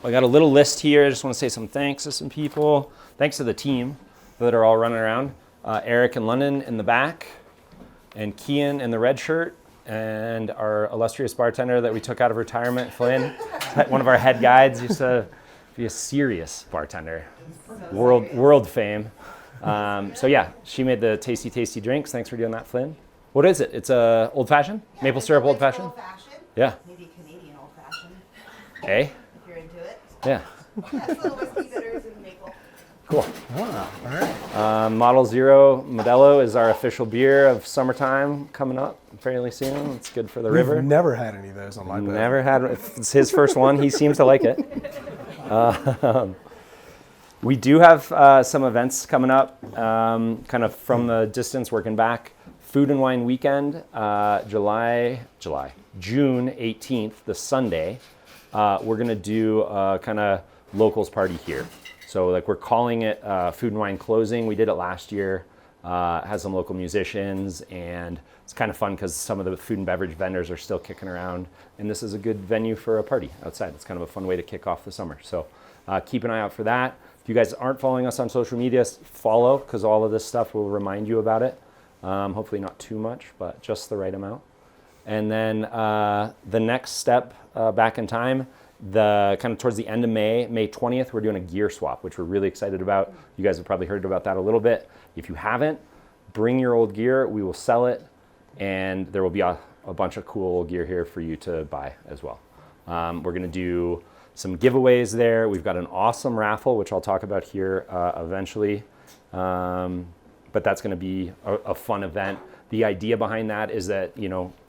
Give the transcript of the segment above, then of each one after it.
I got a little list here. I just want to say some thanks to some people. Thanks to the team that are all running around. Eric in London in the back, and Kian in the red shirt, and our illustrious bartender that we took out of retirement, Flynn, one of our head guides, used to be a serious bartender, world fame. So yeah, she made the tasty drinks. Thanks for doing that, Flynn. What is it? It's a old fashioned? Maple syrup old fashioned? Old fashioned. Yeah. Maybe Canadian old fashioned. Hey? If you're into it. Yeah. Yeah, it's little whiskey bitters and maple. Cool. Wow, all right. Model Zero Modelo is our official beer of summertime coming up fairly soon. It's good for the river. We've never had any of those on my boat. Never had. It's his first one. He seems to like it. We do have some events coming up, kind of from the distance, working back. Food and Wine Weekend, June 18th, the Sunday. We're gonna do a kind of locals party here. So like we're calling it Food and Wine Closing. We did it last year. Has some local musicians, and it's kind of fun because some of the food and beverage vendors are still kicking around, and this is a good venue for a party outside. It's kind of a fun way to kick off the summer. So keep an eye out for that. If you guys aren't following us on social media, follow, because all of this stuff will remind you about it. Hopefully not too much, but just the right amount. And then the next step back in time, the kind of towards the end of May 20th, we're doing a gear swap, which we're really excited about. You guys have probably heard about that a little bit. If you haven't, bring your old gear. We will sell it, and there will be a bunch of cool old gear here for you to buy as well. We're going to do some giveaways there. We've got an awesome raffle, which I'll talk about here eventually. But that's going to be a fun event. The idea behind that is that,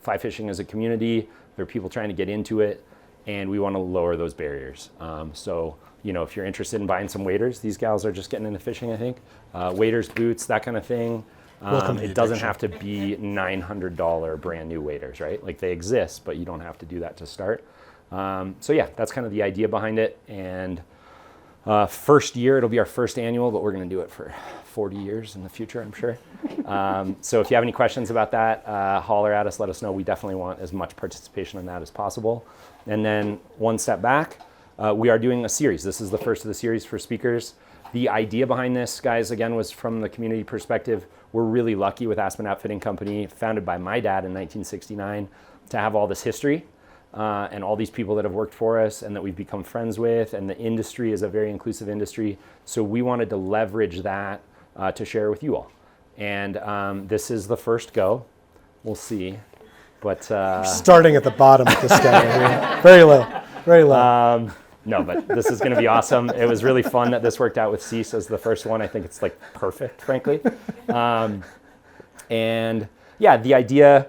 fly fishing is a community. There are people trying to get into it, and we want to lower those barriers. So, if you're interested in buying some waders, these gals are just getting into fishing, I think. Waders, boots, that kind of thing. It doesn't have to be $900 brand new waders, right? Like they exist, but you don't have to do that to start. So yeah, that's kind of the idea behind it. And first year, it'll be our first annual, but we're going to do it for 40 years in the future, I'm sure. So if you have any questions about that, holler at us, let us know. We definitely want as much participation in that as possible. And then one step back, we are doing a series. This is the first of the series for speakers. The idea behind this, guys, again, was from the community perspective. We're really lucky with Aspen Outfitting Company, founded by my dad in 1969, to have all this history. And all these people that have worked for us and that we've become friends with, and the industry is a very inclusive industry. So we wanted to leverage that to share with you all. And this is the first go. We'll see. But starting at the bottom of the scale, very low, very low. No, but this is going to be awesome. It was really fun that this worked out with Siess as the first one. I think it's like perfect, frankly. And yeah, the idea,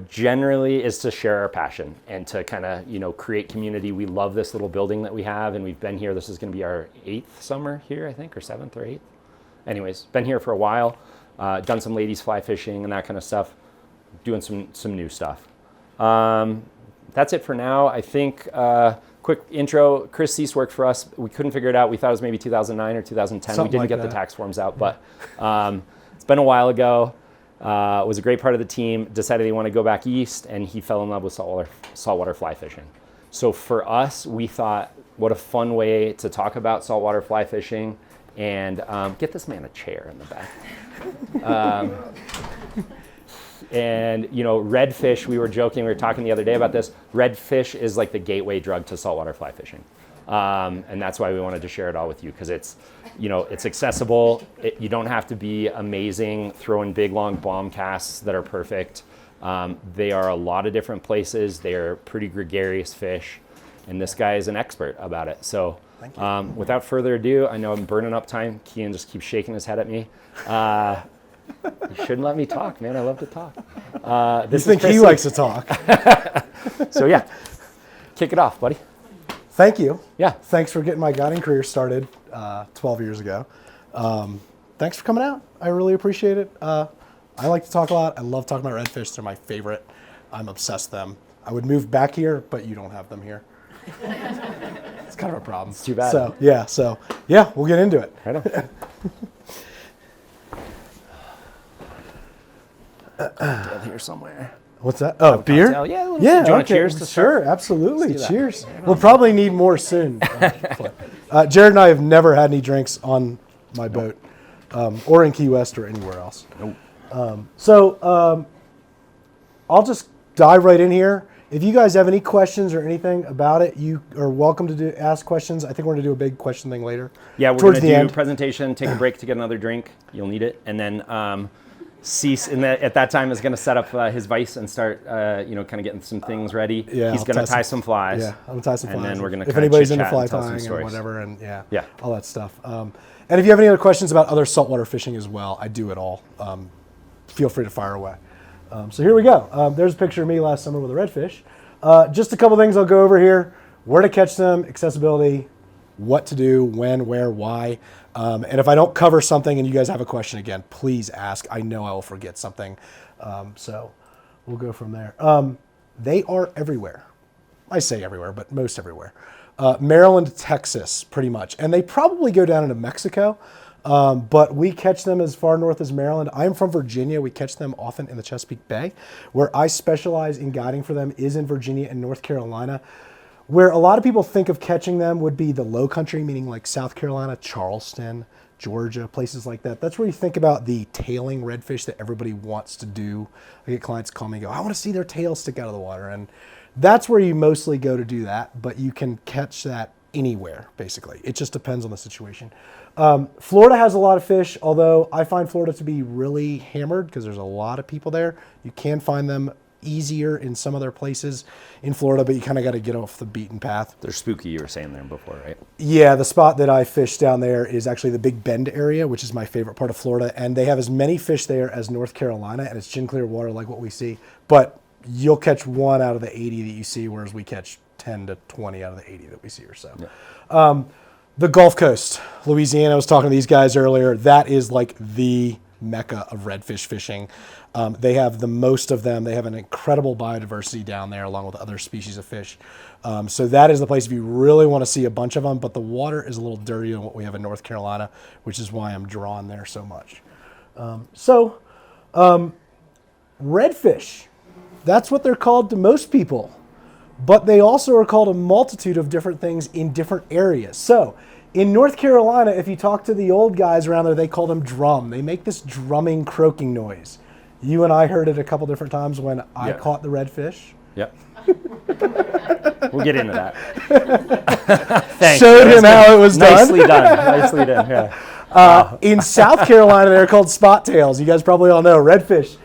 generally is to share our passion and to kind of, create community. We love this little building that we have, and we've been here. This is going to be our 8th summer here, I think, or 7th or 8th. Anyways, been here for a while, done some ladies fly fishing and that kind of stuff, doing some new stuff. That's it for now. I think, quick intro, Chris Siess worked for us. We couldn't figure it out. We thought it was maybe 2009 or 2010. Something we didn't like get that. the tax forms out, but it's been a while ago. Was a great part of the team, decided he wanted to go back east, and he fell in love with saltwater fly fishing. So for us, we thought, what a fun way to talk about saltwater fly fishing, and get this man a chair in the back. And redfish, we were joking, we were talking the other day about this, redfish is like the gateway drug to saltwater fly fishing. And that's why we wanted to share it all with you, because it's accessible. You don't have to be amazing, throwing big, long bomb casts that are perfect. They are a lot of different places. They're pretty gregarious fish, and this guy is an expert about it. So without further ado, I know I'm burning up time. Kian just keeps shaking his head at me. You shouldn't let me talk, man. I love to talk. You think he likes to talk. So yeah, kick it off, buddy. Thank you. Yeah. Thanks for getting my guiding career started 12 years ago. Thanks for coming out. I really appreciate it. I like to talk a lot. I love talking about redfish. They're my favorite. I'm obsessed with them. I would move back here, but you don't have them here. It's kind of a problem. It's too bad. So yeah, we'll get into it. Right on. Down here somewhere. What's that? Oh, beer? cocktail? Yeah, a little- Yeah. do you want okay. to cheers to Sure, start? absolutely. Let's do that. Cheers. We'll probably need more soon. Jarrod and I have never had any drinks on my boat, or in Key West or anywhere else. Nope. So I'll just dive right in here. If you guys have any questions or anything about it, you are welcome to ask questions. I think we're going to do a big question thing later. Yeah, we're towards going to the do end. presentation, take a break to get another drink. You'll need it. And then Siess at that time is going to set up his vise and start, kind of getting some things ready. Yeah, He's I'll going to tie tie some- some flies. Yeah, I'm gonna tie some flies. And then we're going to if anybody's into chit-chat fly and tell some tying and stories. whatever, and Yeah. all that stuff. And if you have any other questions about other saltwater fishing as well, I do it all. Feel free to fire away. So here we go. There's a picture of me last summer with a redfish. Just a couple things I'll go over here: where to catch them, accessibility, what to do, when, where, why. And if I don't cover something and you guys have a question again, please ask. I know I will forget something. So we'll go from there. They are everywhere. I say everywhere, but most everywhere. Maryland, Texas, pretty much. And they probably go down into Mexico, but we catch them as far north as Maryland. I'm from Virginia. We catch them often in the Chesapeake Bay. Where I specialize in guiding for them is in Virginia and North Carolina. Where a lot of people think of catching them would be the low country, meaning like South Carolina, Charleston, Georgia, places like that. That's where you think about the tailing redfish that everybody wants to do. I get clients call me and go, I want to see their tail stick out of the water. And that's where you mostly go to do that, but you can catch that anywhere, basically. It just depends on the situation. Florida has a lot of fish, although I find Florida to be really hammered because there's a lot of people there. You can find them easier in some other places in Florida, but you kind of got to get off the beaten path. They're spooky, you were saying there before, right? Yeah, the spot that I fish down there is actually the Big Bend area, which is my favorite part of Florida. And they have as many fish there as North Carolina, and it's gin clear water like what we see. But you'll catch 1 out of the 80 that you see, whereas we catch 10 to 20 out of the 80 that we see or so. Yeah. The Gulf Coast, Louisiana, I was talking to these guys earlier. That is like the mecca of redfish fishing. They have the most of them. They have an incredible biodiversity down there along with other species of fish. So that is the place if you really want to see a bunch of them, but the water is a little dirtier than what we have in North Carolina, which is why I'm drawn there so much. Redfish, that's what they're called to most people, but they also are called a multitude of different things in different areas. So in North Carolina, if you talk to the old guys around there, they call them drum. They make this drumming, croaking noise. You and I heard it a couple different times when I caught the redfish. Yep. We'll get into that. Thanks. Showed him how it was Nicely done. done. Nicely done. Yeah. In South Carolina, they're called spot tails. You guys probably all know redfish.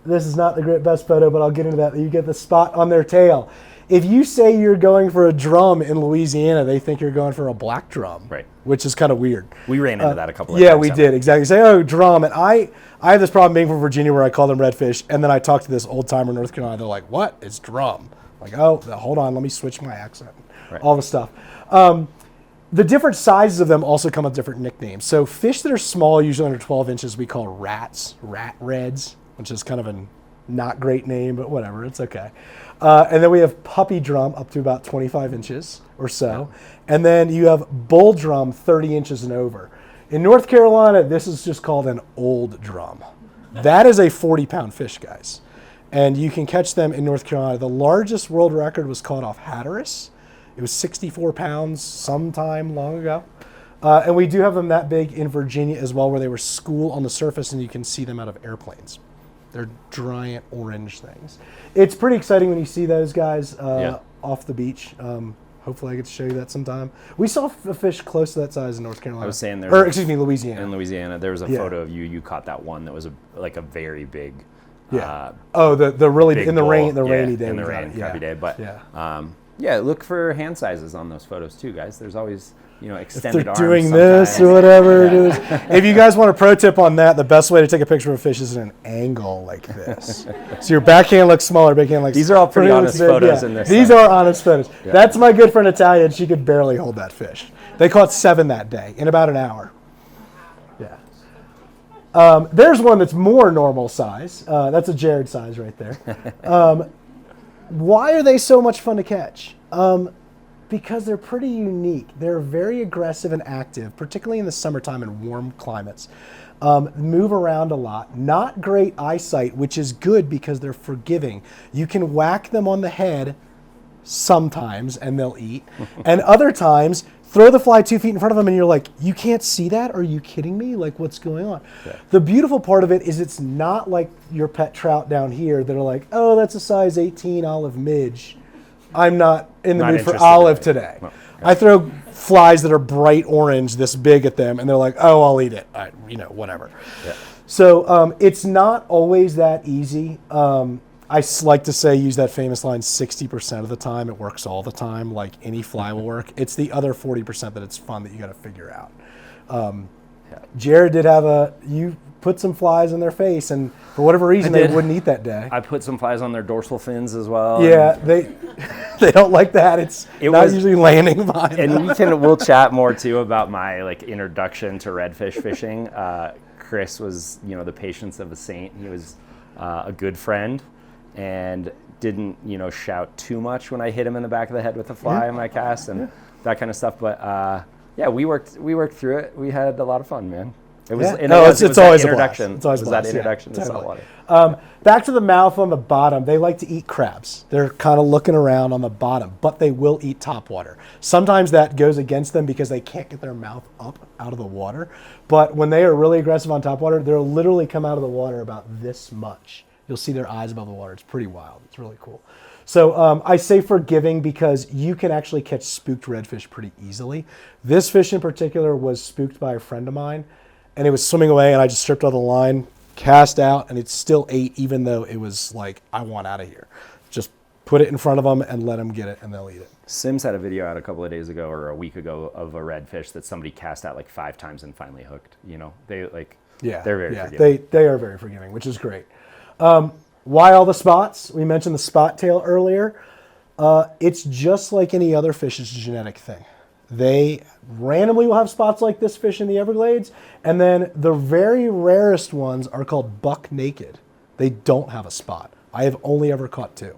This is not the best photo, but I'll get into that. You get the spot on their tail. If you say you're going for a drum in Louisiana, they think you're going for a black drum, Right. Which is kind of weird. We ran into that a couple of Yeah, times. we did, exactly. Say, oh, drum. And I have this problem being from Virginia where I call them redfish, and then I talk to this old timer in North Carolina. They're like, what? It's drum. I'm like, oh, hold on, let me switch my accent. Right. All the stuff. The different sizes of them also come with different nicknames. So fish that are small, usually under 12 inches, we call rats, rat reds, which is kind of a not great name, but whatever, it's okay. And then we have puppy drum up to about 25 inches or so. Yeah. And then you have bull drum 30 inches and over. In North Carolina, this is just called an old drum. That is a 40-pound fish, guys. And you can catch them in North Carolina. The largest world record was caught off Hatteras. It was 64 pounds sometime long ago. And we do have them that big in Virginia as well, where they were school on the surface and you can see them out of airplanes. They're giant orange things. It's pretty exciting when you see those guys off the beach. Hopefully I get to show you that sometime. We saw a fish close to that size in North Carolina. I was saying there. Louisiana. In Louisiana, there was a photo of you. You caught that one that was like a very big. Yeah. The really big in the bull. rain, the rainy day. In the rain, crappy day. But yeah. Look for hand sizes on those photos too, guys. There's always extended arms. If they're doing sometimes. this or whatever it is. If you guys want a pro tip on that, the best way to take a picture of a fish is in an angle like this. So your backhand looks smaller, backhand looks. These are all pretty honest photos in this. These are honest photos. Yeah. That's my good friend Natalia. She could barely hold that fish. They caught 7 that day in about an hour. Yeah. There's one that's more normal size. That's a Jarrod size right there. Why are they so much fun to catch? Because they're pretty unique. They're very aggressive and active, particularly in the summertime and warm climates. Move around a lot. Not great eyesight, which is good because they're forgiving. You can whack them on the head sometimes and they'll eat. And other times, throw the fly 2 feet in front of them and you're like, you can't see that? Are you kidding me? Like, what's going on? Yeah. The beautiful part of it is it's not like your pet trout down here that are like, oh, that's a size 18 olive midge. I'm not in the mood for olive today. No. I throw flies that are bright orange this big at them, and they're like, oh, I'll eat it. Whatever. Yeah. So it's not always that easy. I like to say, use that famous line, 60% of the time. It works all the time. Like any fly will work. It's the other 40% that it's fun that you got to figure out. Jarrod did have you put some flies in their face, and for whatever reason, they wouldn't eat that day. I put some flies on their dorsal fins as well. Yeah, they don't like that. It not was, usually landing behind and we'll chat more too about my introduction to redfish fishing. Chris was the patience of a saint. He was a good friend and didn't shout too much when I hit him in the back of the head with a fly in my cast and that kind of stuff. But we worked through it. We had a lot of fun, man. It was, it's always a blast. It's always that introduction to saltwater. Back to the mouth on the bottom. They like to eat crabs. They're kind of looking around on the bottom, but they will eat topwater. Sometimes that goes against them because they can't get their mouth up out of the water. But when they are really aggressive on topwater, they'll literally come out of the water about this much. You'll see their eyes above the water. It's pretty wild. It's really cool. So I say forgiving because you can actually catch spooked redfish pretty easily. This fish in particular was spooked by a friend of mine. And it was swimming away, and I just stripped out the line, cast out, and it still ate, even though it was like, I want out of here. Just put it in front of them and let them get it, and they'll eat it. Sims had a video out a couple of days ago or a week ago of a redfish that somebody cast out 5 times and finally hooked. They're very forgiving. They are very forgiving, which is great. Why all the spots? We mentioned the spot tail earlier. It's just like any other fish's genetic thing. They randomly will have spots like this fish in the Everglades, and then the very rarest ones are called buck naked. They don't have a spot. I have only ever caught 2.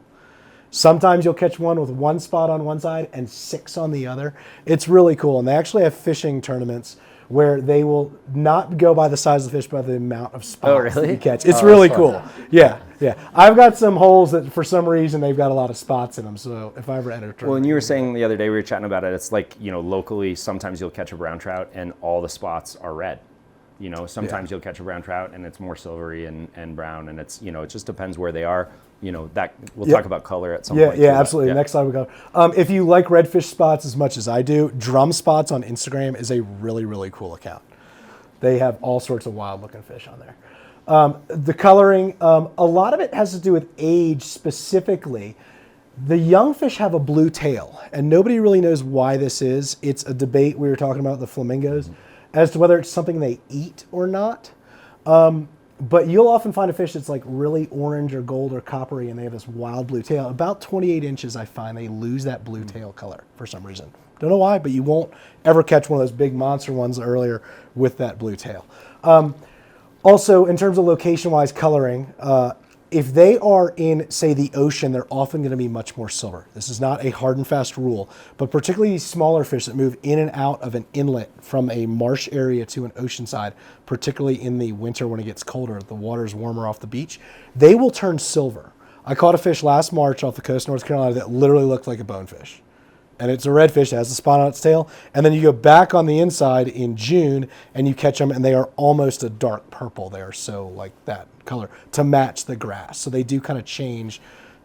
Sometimes you'll catch one with 1 spot on one side and 6 on the other. It's really cool, and they actually have fishing tournaments where they will not go by the size of the fish, but by the amount of spots that you catch. It's really cool. Yeah. I've got some holes that for some reason they've got a lot of spots in them, so if I ever enter a tournament. Well, and you were saying the other day we were chatting about it, it's locally sometimes you'll catch a brown trout and all the spots are red. Sometimes you'll catch a brown trout and it's more silvery and brown, and it's, it just depends where they are. That we'll talk about color at some point. Yeah, absolutely. Yeah. Next slide we go. If you like redfish spots as much as I do, Drum Spots on Instagram is a really, really cool account. They have all sorts of wild looking fish on there. The coloring, a lot of it has to do with age specifically. The young fish have a blue tail, and nobody really knows why this is. It's a debate we were talking about the flamingos as to whether it's something they eat or not. But you'll often find a fish that's really orange or gold or coppery, and they have this wild blue tail. About 28 inches, I find they lose that blue tail color for some reason. Don't know why, but you won't ever catch one of those big monster ones earlier with that blue tail. Also, in terms of location-wise coloring, if they are in, say, the ocean, they're often going to be much more silver. This is not a hard and fast rule, but particularly these smaller fish that move in and out of an inlet from a marsh area to an ocean side, particularly in the winter when it gets colder, the water's warmer off the beach, they will turn silver. I caught a fish last March off the coast of North Carolina that literally looked like a bonefish. And it's a redfish that has a spot on its tail. And then you go back on the inside in June and you catch them and they are almost a dark purple. They are so like that color to match the grass. So they do kind of change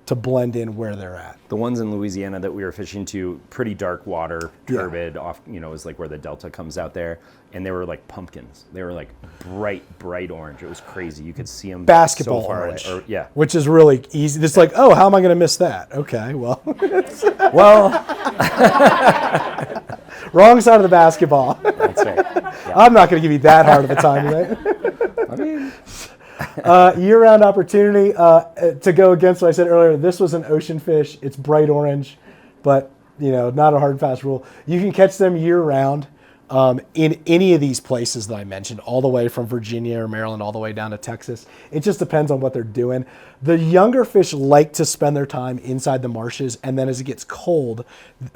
to blend in where they're at. The ones in Louisiana that we were fishing to, pretty dark water, turbid, off, is where the delta comes out there. And they were like pumpkins. They were like bright orange. It was crazy. You could see them basketball so far orange, away. Which is really easy. It's like, oh, how am I going to miss that? Okay, well, wrong side of the basketball. That's right. Yeah. I'm not going to give you that hard of a time today. Year-round opportunity to go against what I said earlier. This was an ocean fish. It's bright orange, but not a hard and fast rule. You can catch them year-round. in any of these places that I mentioned, all the way from Virginia or Maryland all the way down to Texas. It just depends on what they're doing. The younger fish like to spend their time inside the marshes, and then as it gets cold,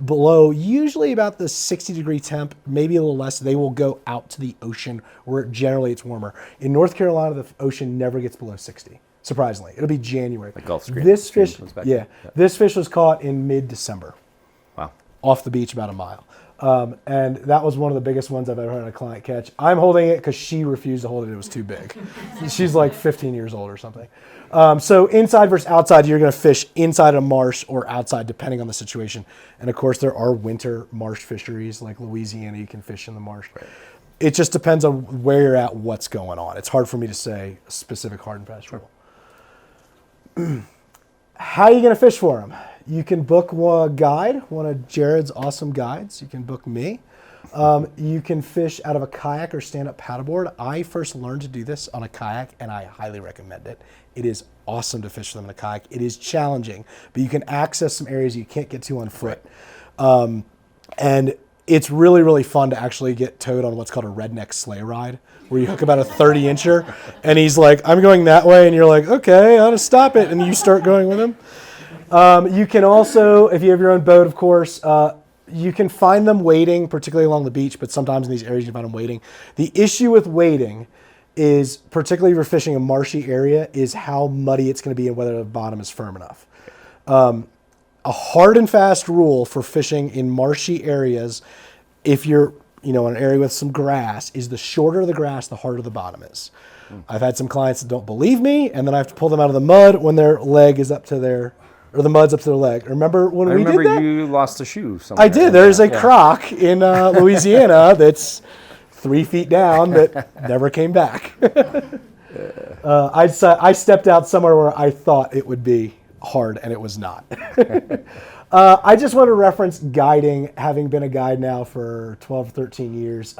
below usually about the 60-degree temp, maybe a little less, they will go out to the ocean where generally it's warmer. In North Carolina, the ocean never gets below 60. Surprisingly, it'll be January. Like Gulf Stream. This fish, Yeah. this fish was caught in mid-December. Wow. Off the beach about a mile. And that was one of the biggest ones I've ever had a client catch. I'm holding it because she refused to hold it. It was too big. She's like 15 years old or something. So inside versus outside, you're going to fish inside a marsh or outside, depending on the situation. And of course, there are winter marsh fisheries like Louisiana. You can fish in the marsh. Right. It just depends on where you're at, what's going on. It's hard for me to say a specific hard and fast rule. How are you going to fish for them? You can book a guide, one of Jarrod's awesome guides. You can book me. You can fish out of a kayak or stand-up paddleboard. I first learned to do this on a kayak, and I highly recommend it. It is awesome to fish them in a kayak. It is challenging, but you can access some areas you can't get to on foot. And it's really, really fun to actually get towed on what's called a redneck sleigh ride, where you hook about a 30-incher, and he's like, I'm going that way, and you're like, okay, I ought to stop it, and you start going with him. You can also, if you have your own boat, of course, you can find them waiting, particularly along the beach, but sometimes in these areas you can find them waiting. The issue with waiting is, particularly if you're fishing a marshy area, is how muddy it's going to be and whether the bottom is firm enough. A hard and fast rule for fishing in marshy areas, if you're in an area with some grass, is the shorter the grass, the harder the bottom is. I've had some clients that don't believe me, and then I have to pull them out of the mud when their leg is up to their, or the mud's up to their leg. Remember when we did that? I remember you lost a shoe somewhere. I did. There's a croc in Louisiana that's 3 feet down that never came back. I stepped out somewhere where I thought it would be hard, and it was not. I just want to reference guiding, having been a guide now for 12, 13 years.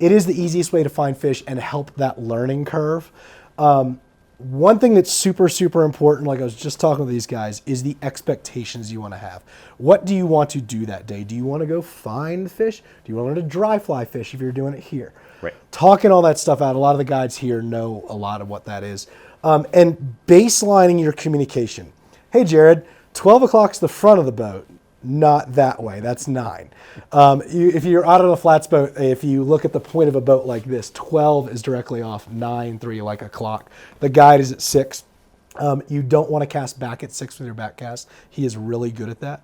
It is the easiest way to find fish and help that learning curve. One thing that's super, super important, like I was just talking to these guys, is the expectations you want to have. What do you want to do that day? Do you want to go find fish? Do you want to learn to dry fly fish if you're doing it here? Right. Talking all that stuff out, a lot of the guides here know a lot of what that is. And baselining your communication. Hey, Jarrod, 12 o'clock's the front of the boat, not that way. That's 9. If you're out on a flats boat, if you look at the point of a boat like this, 12 is directly off, 9, 3, like a clock. The guide is at 6. You don't want to cast back at 6 with your back cast. He is really good at that.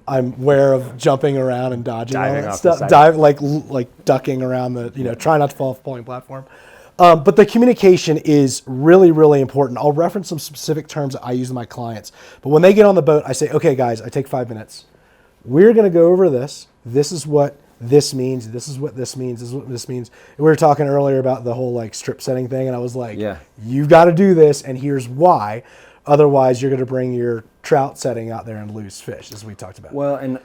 I'm aware of jumping around and dodging all that stuff. Like ducking around the, try not to fall off the pulling platform. But the communication is really, really important. I'll reference some specific terms that I use with my clients. But when they get on the boat, I say, okay, guys, I take 5 minutes. We're going to go over this. This is what this means. This is what this means. This is what this means. And we were talking earlier about the whole strip setting thing. And I was like, you've got to do this. And here's why. Otherwise, you're going to bring your trout setting out there and lose fish, as we talked about. Well, and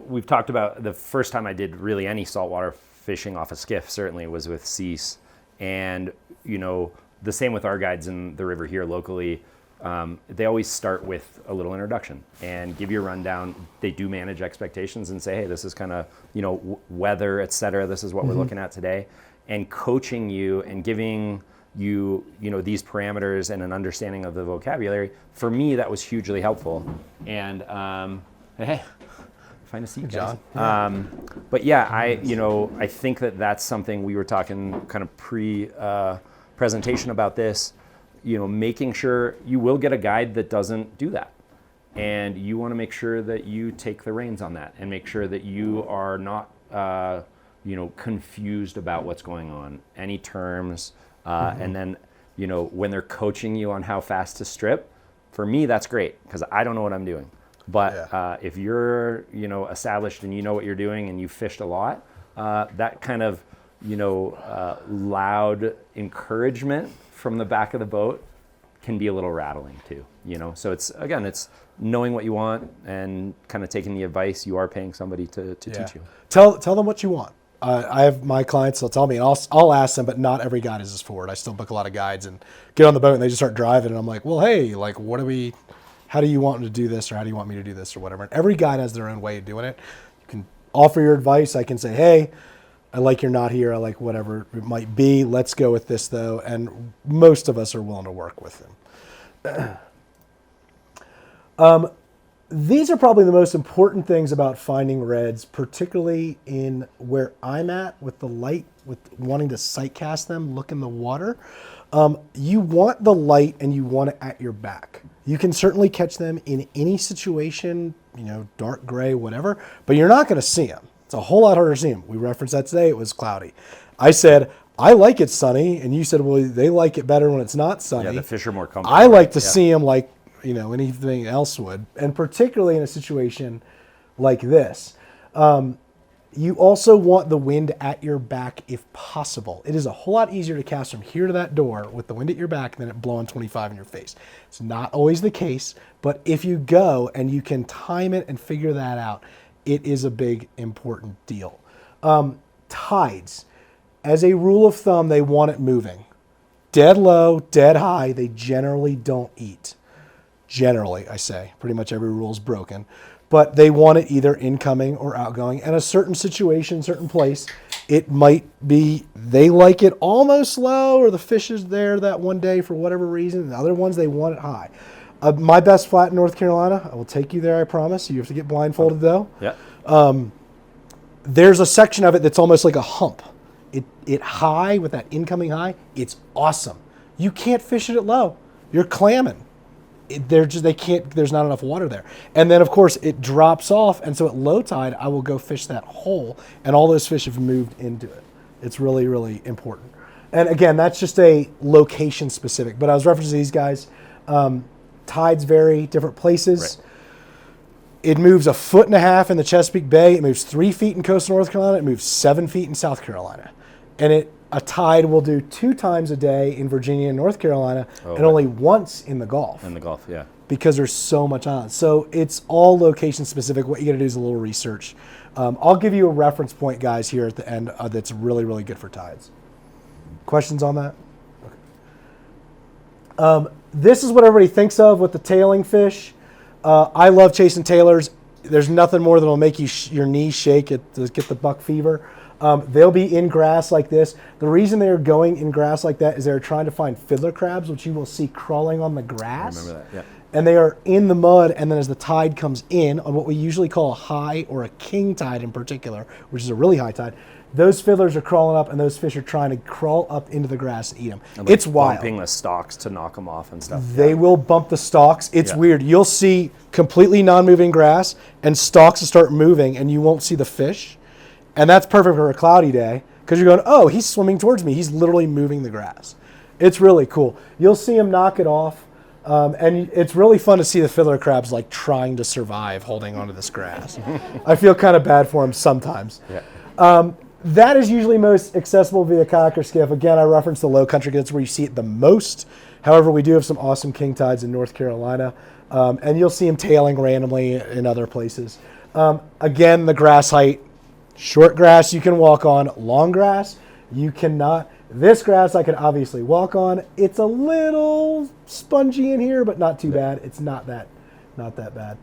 we've talked about the first time I did really any saltwater fishing off a skiff, certainly was with Siess. And, the same with our guides in the river here locally. They always start with a little introduction and give you a rundown. They do manage expectations and say, hey, this is kind of, weather, et cetera. This is what we're looking at today. And coaching you and giving you, these parameters and an understanding of the vocabulary. For me, that was hugely helpful. And, hey, find a seat, John. But yeah, I think that's something we were talking kind of pre-presentation about this, making sure you will get a guide that doesn't do that. And you want to make sure that you take the reins on that and make sure that you are not, confused about what's going on, any terms. And then, when they're coaching you on how fast to strip, for me, that's great because I don't know what I'm doing. But if you're, established and you know what you're doing and you fished a lot, that kind of, loud encouragement from the back of the boat can be a little rattling too, So it's knowing what you want and kind of taking the advice. You are paying somebody to teach you. Tell them what you want. I have my clients, they'll tell me, and I'll ask them, but not every guide is as forward. I still book a lot of guides and get on the boat and they just start driving and I'm like, well, hey, how do you want to do this or how do you want me to do this or whatever? And every guide has their own way of doing it. You can offer your advice. I can say, hey, I like you're not here. I like whatever it might be. Let's go with this, though. And most of us are willing to work with them. These are probably the most important things about finding reds, particularly in where I'm at with the light, with wanting to sight cast them, look in the water. You want the light and you want it at your back. You can certainly catch them in any situation, dark gray, whatever, but you're not going to see them. It's a whole lot harder to see them. We referenced that today. It was cloudy. I said, I like it sunny. And you said, well, they like it better when it's not sunny. Yeah, the fish are more comfortable. I like to see them like, anything else would. And particularly in a situation like this. You also want the wind at your back if possible. It is a whole lot easier to cast from here to that door with the wind at your back than it blowing 25 in your face. It's not always the case, but if you go and you can time it and figure that out, it is a big, important deal. Tides. As a rule of thumb, they want it moving. Dead low, dead high, they generally don't eat. Generally, I say. Pretty much every rule is broken. But they want it either incoming or outgoing. And a certain situation, certain place, it might be they like it almost low, or the fish is there that one day for whatever reason. And the other ones, they want it high. My best flat in North Carolina, I will take you there, I promise. You have to get blindfolded, though. Yeah. There's a section of it that's almost like a hump. It high with that incoming high, it's awesome. You can't fish it at low. You're clamming. They can't, there's not enough water there. And then of course it drops off. And so at low tide, I will go fish that hole and all those fish have moved into it. It's really, really important. And again, that's just a location specific, but I was referencing these guys. Tides vary different places. Right. It moves 1.5 feet in the Chesapeake Bay. It moves 3 feet in coastal North Carolina. It moves 7 feet in South Carolina. And a tide will do 2 times a day in Virginia and North Carolina, and only once in the Gulf. In the Gulf, yeah. Because there's so much on. So it's all location specific. What you got to do is a little research. I'll give you a reference point, guys, here at the end that's really, really good for tides. Questions on that? Okay. This is what everybody thinks of with the tailing fish. I love chasing tailors. There's nothing more that will make your knees shake to get the buck fever. They'll be in grass like this. The reason they're going in grass like that is they're trying to find fiddler crabs, which you will see crawling on the grass. I remember that, yeah. And they are in the mud, and then as the tide comes in, on what we usually call a high or a king tide in particular, which is a really high tide, those fiddlers are crawling up, and those fish are trying to crawl up into the grass and eat them. And like it's wild. Bumping the stalks to knock them off and stuff. They will bump the stalks. It's Yeah. weird. You'll see completely non-moving grass, and stalks will start moving, and you won't see the fish. And that's perfect for a cloudy day, because you're going, oh, he's swimming towards me. He's literally moving the grass. It's really cool. You'll see him knock it off. And it's really fun to see the fiddler crabs like trying to survive holding onto this grass. I feel kind of bad for them sometimes. Yeah. That is usually most accessible via kayak or skiff. Again, I reference the low country. That's where you see it the most. However, we do have some awesome king tides in North Carolina. And you'll see them tailing randomly in other places. Again, the grass height. Short grass you can walk on. Long grass you cannot. This grass I can obviously walk on. It's a little spongy in here, but not too bad. It's not that bad.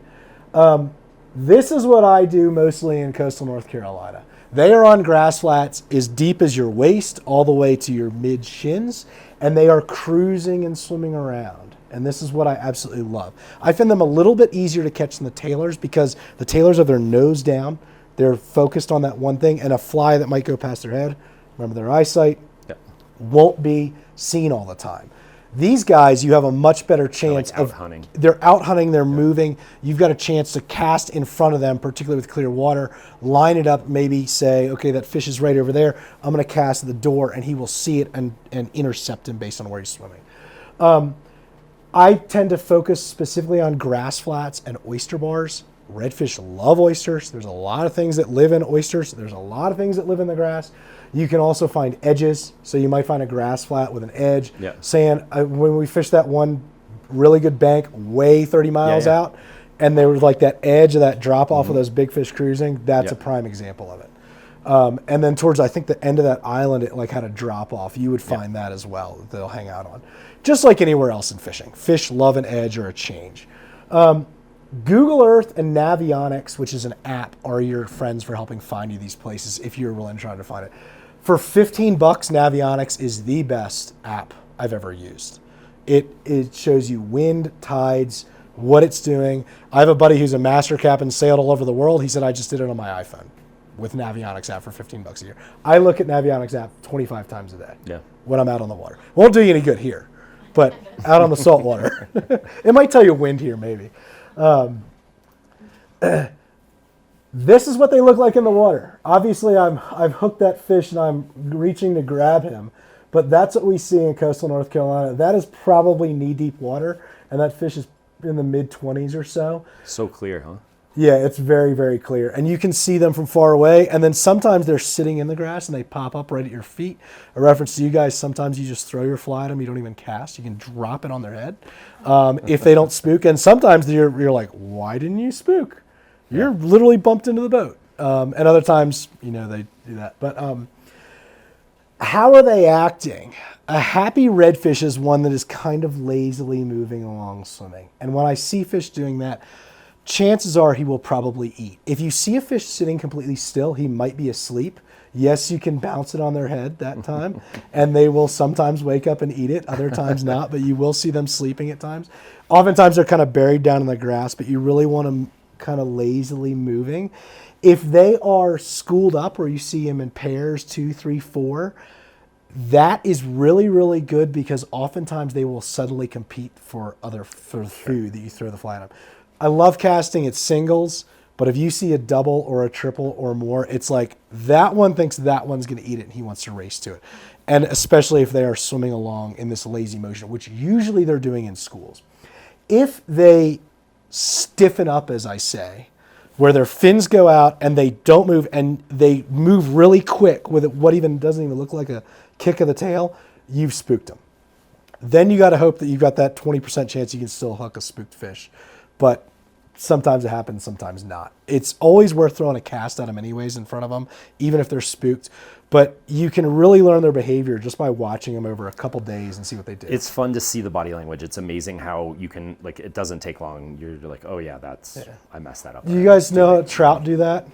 This is what I do mostly in coastal North Carolina. They are on grass flats as deep as your waist all the way to your mid shins, and they are cruising and swimming around. And this is what I absolutely love. I find them a little bit easier to catch than the tailors because the tailors have their nose down. They're focused on that one thing, and a fly that might go past their head, remember their eyesight, won't be seen all the time. These guys, you have a much better chance of hunting. They're out hunting, they're moving. You've got a chance to cast in front of them, particularly with clear water, line it up, maybe say, okay, that fish is right over there. I'm going to cast at the door, and he will see it and intercept him based on where he's swimming. I tend to focus specifically on grass flats and oyster bars. Redfish love oysters. There's a lot of things that live in oysters. There's a lot of things that live in the grass. You can also find edges. So you might find a grass flat with an edge. Yeah. Saying when we fished that one really good bank way 30 miles out, and there was like that edge of that drop off of those big fish cruising, that's a prime example of it. And then towards, I think, the end of that island, it like had a drop off. You would find that as well that they'll hang out on. Just like anywhere else in fishing. Fish love an edge or a change. Google Earth and Navionics, which is an app, are your friends for helping find you these places if you're willing to try to find it. For $15, Navionics is the best app I've ever used. It shows you wind, tides, what it's doing. I have a buddy who's a master captain, sailed all over the world. He said, I just did it on my iPhone with Navionics app for $15 a year. I look at Navionics app 25 times a day when I'm out on the water. Won't do you any good here, but out on the salt water. It might tell you wind here, maybe. This is what they look like in the water. Obviously, I've hooked that fish and I'm reaching to grab him, but that's what we see in coastal North Carolina. That is probably knee-deep water, and that fish is in the mid-20s or so. So clear, huh? Yeah, it's very, very clear. And you can see them from far away, and then sometimes they're sitting in the grass and they pop up right at your feet. A reference to you guys, sometimes you just throw your fly at them, you don't even cast. You can drop it on their head if they don't spook. And sometimes you're like, why didn't you spook? You're literally bumped into the boat. And other times, they do that. But how are they acting? A happy redfish is one that is kind of lazily moving along swimming. And when I see fish doing that, chances are he will probably eat. If you see a fish sitting completely still, he might be asleep. Yes, you can bounce it on their head that time, and they will sometimes wake up and eat it, other times not, but you will see them sleeping at times. Oftentimes they're kind of buried down in the grass, but you really want them kind of lazily moving. If they are schooled up, or you see them in pairs, 2, 3, 4, that is really, really good, because oftentimes they will suddenly compete for food that you throw the fly at them. I love casting at singles, but if you see a double or a triple or more, it's like that one thinks that one's going to eat it and he wants to race to it. And especially if they are swimming along in this lazy motion, which usually they're doing in schools. If they stiffen up, as I say, where their fins go out and they don't move, and they move really quick with what even doesn't even look like a kick of the tail, you've spooked them. Then you got to hope that you've got that 20% chance you can still hook a spooked fish. But sometimes it happens, sometimes not. It's always worth throwing a cast at them anyways in front of them, even if they're spooked. But you can really learn their behavior just by watching them over a couple days and see what they do. It's fun to see the body language. It's amazing how you can, it doesn't take long. You're like, oh yeah, I messed that up. Do you guys know how trout do that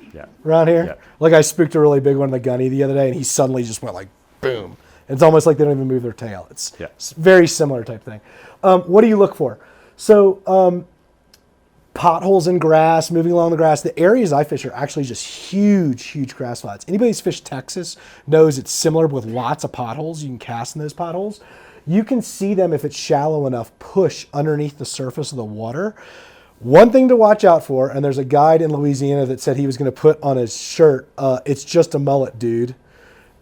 around here? Yeah. I spooked a really big one in the gunny the other day, and he suddenly just went boom. It's almost like they don't even move their tail. It's very similar type thing. What do you look for? So, potholes in grass, moving along the grass. The areas I fish are actually just huge, huge grass flats. Anybody who's fished Texas knows it's similar with lots of potholes. You can cast in those potholes. You can see them, if it's shallow enough, push underneath the surface of the water. One thing to watch out for, and there's a guide in Louisiana that said he was going to put on his shirt, it's just a mullet, dude.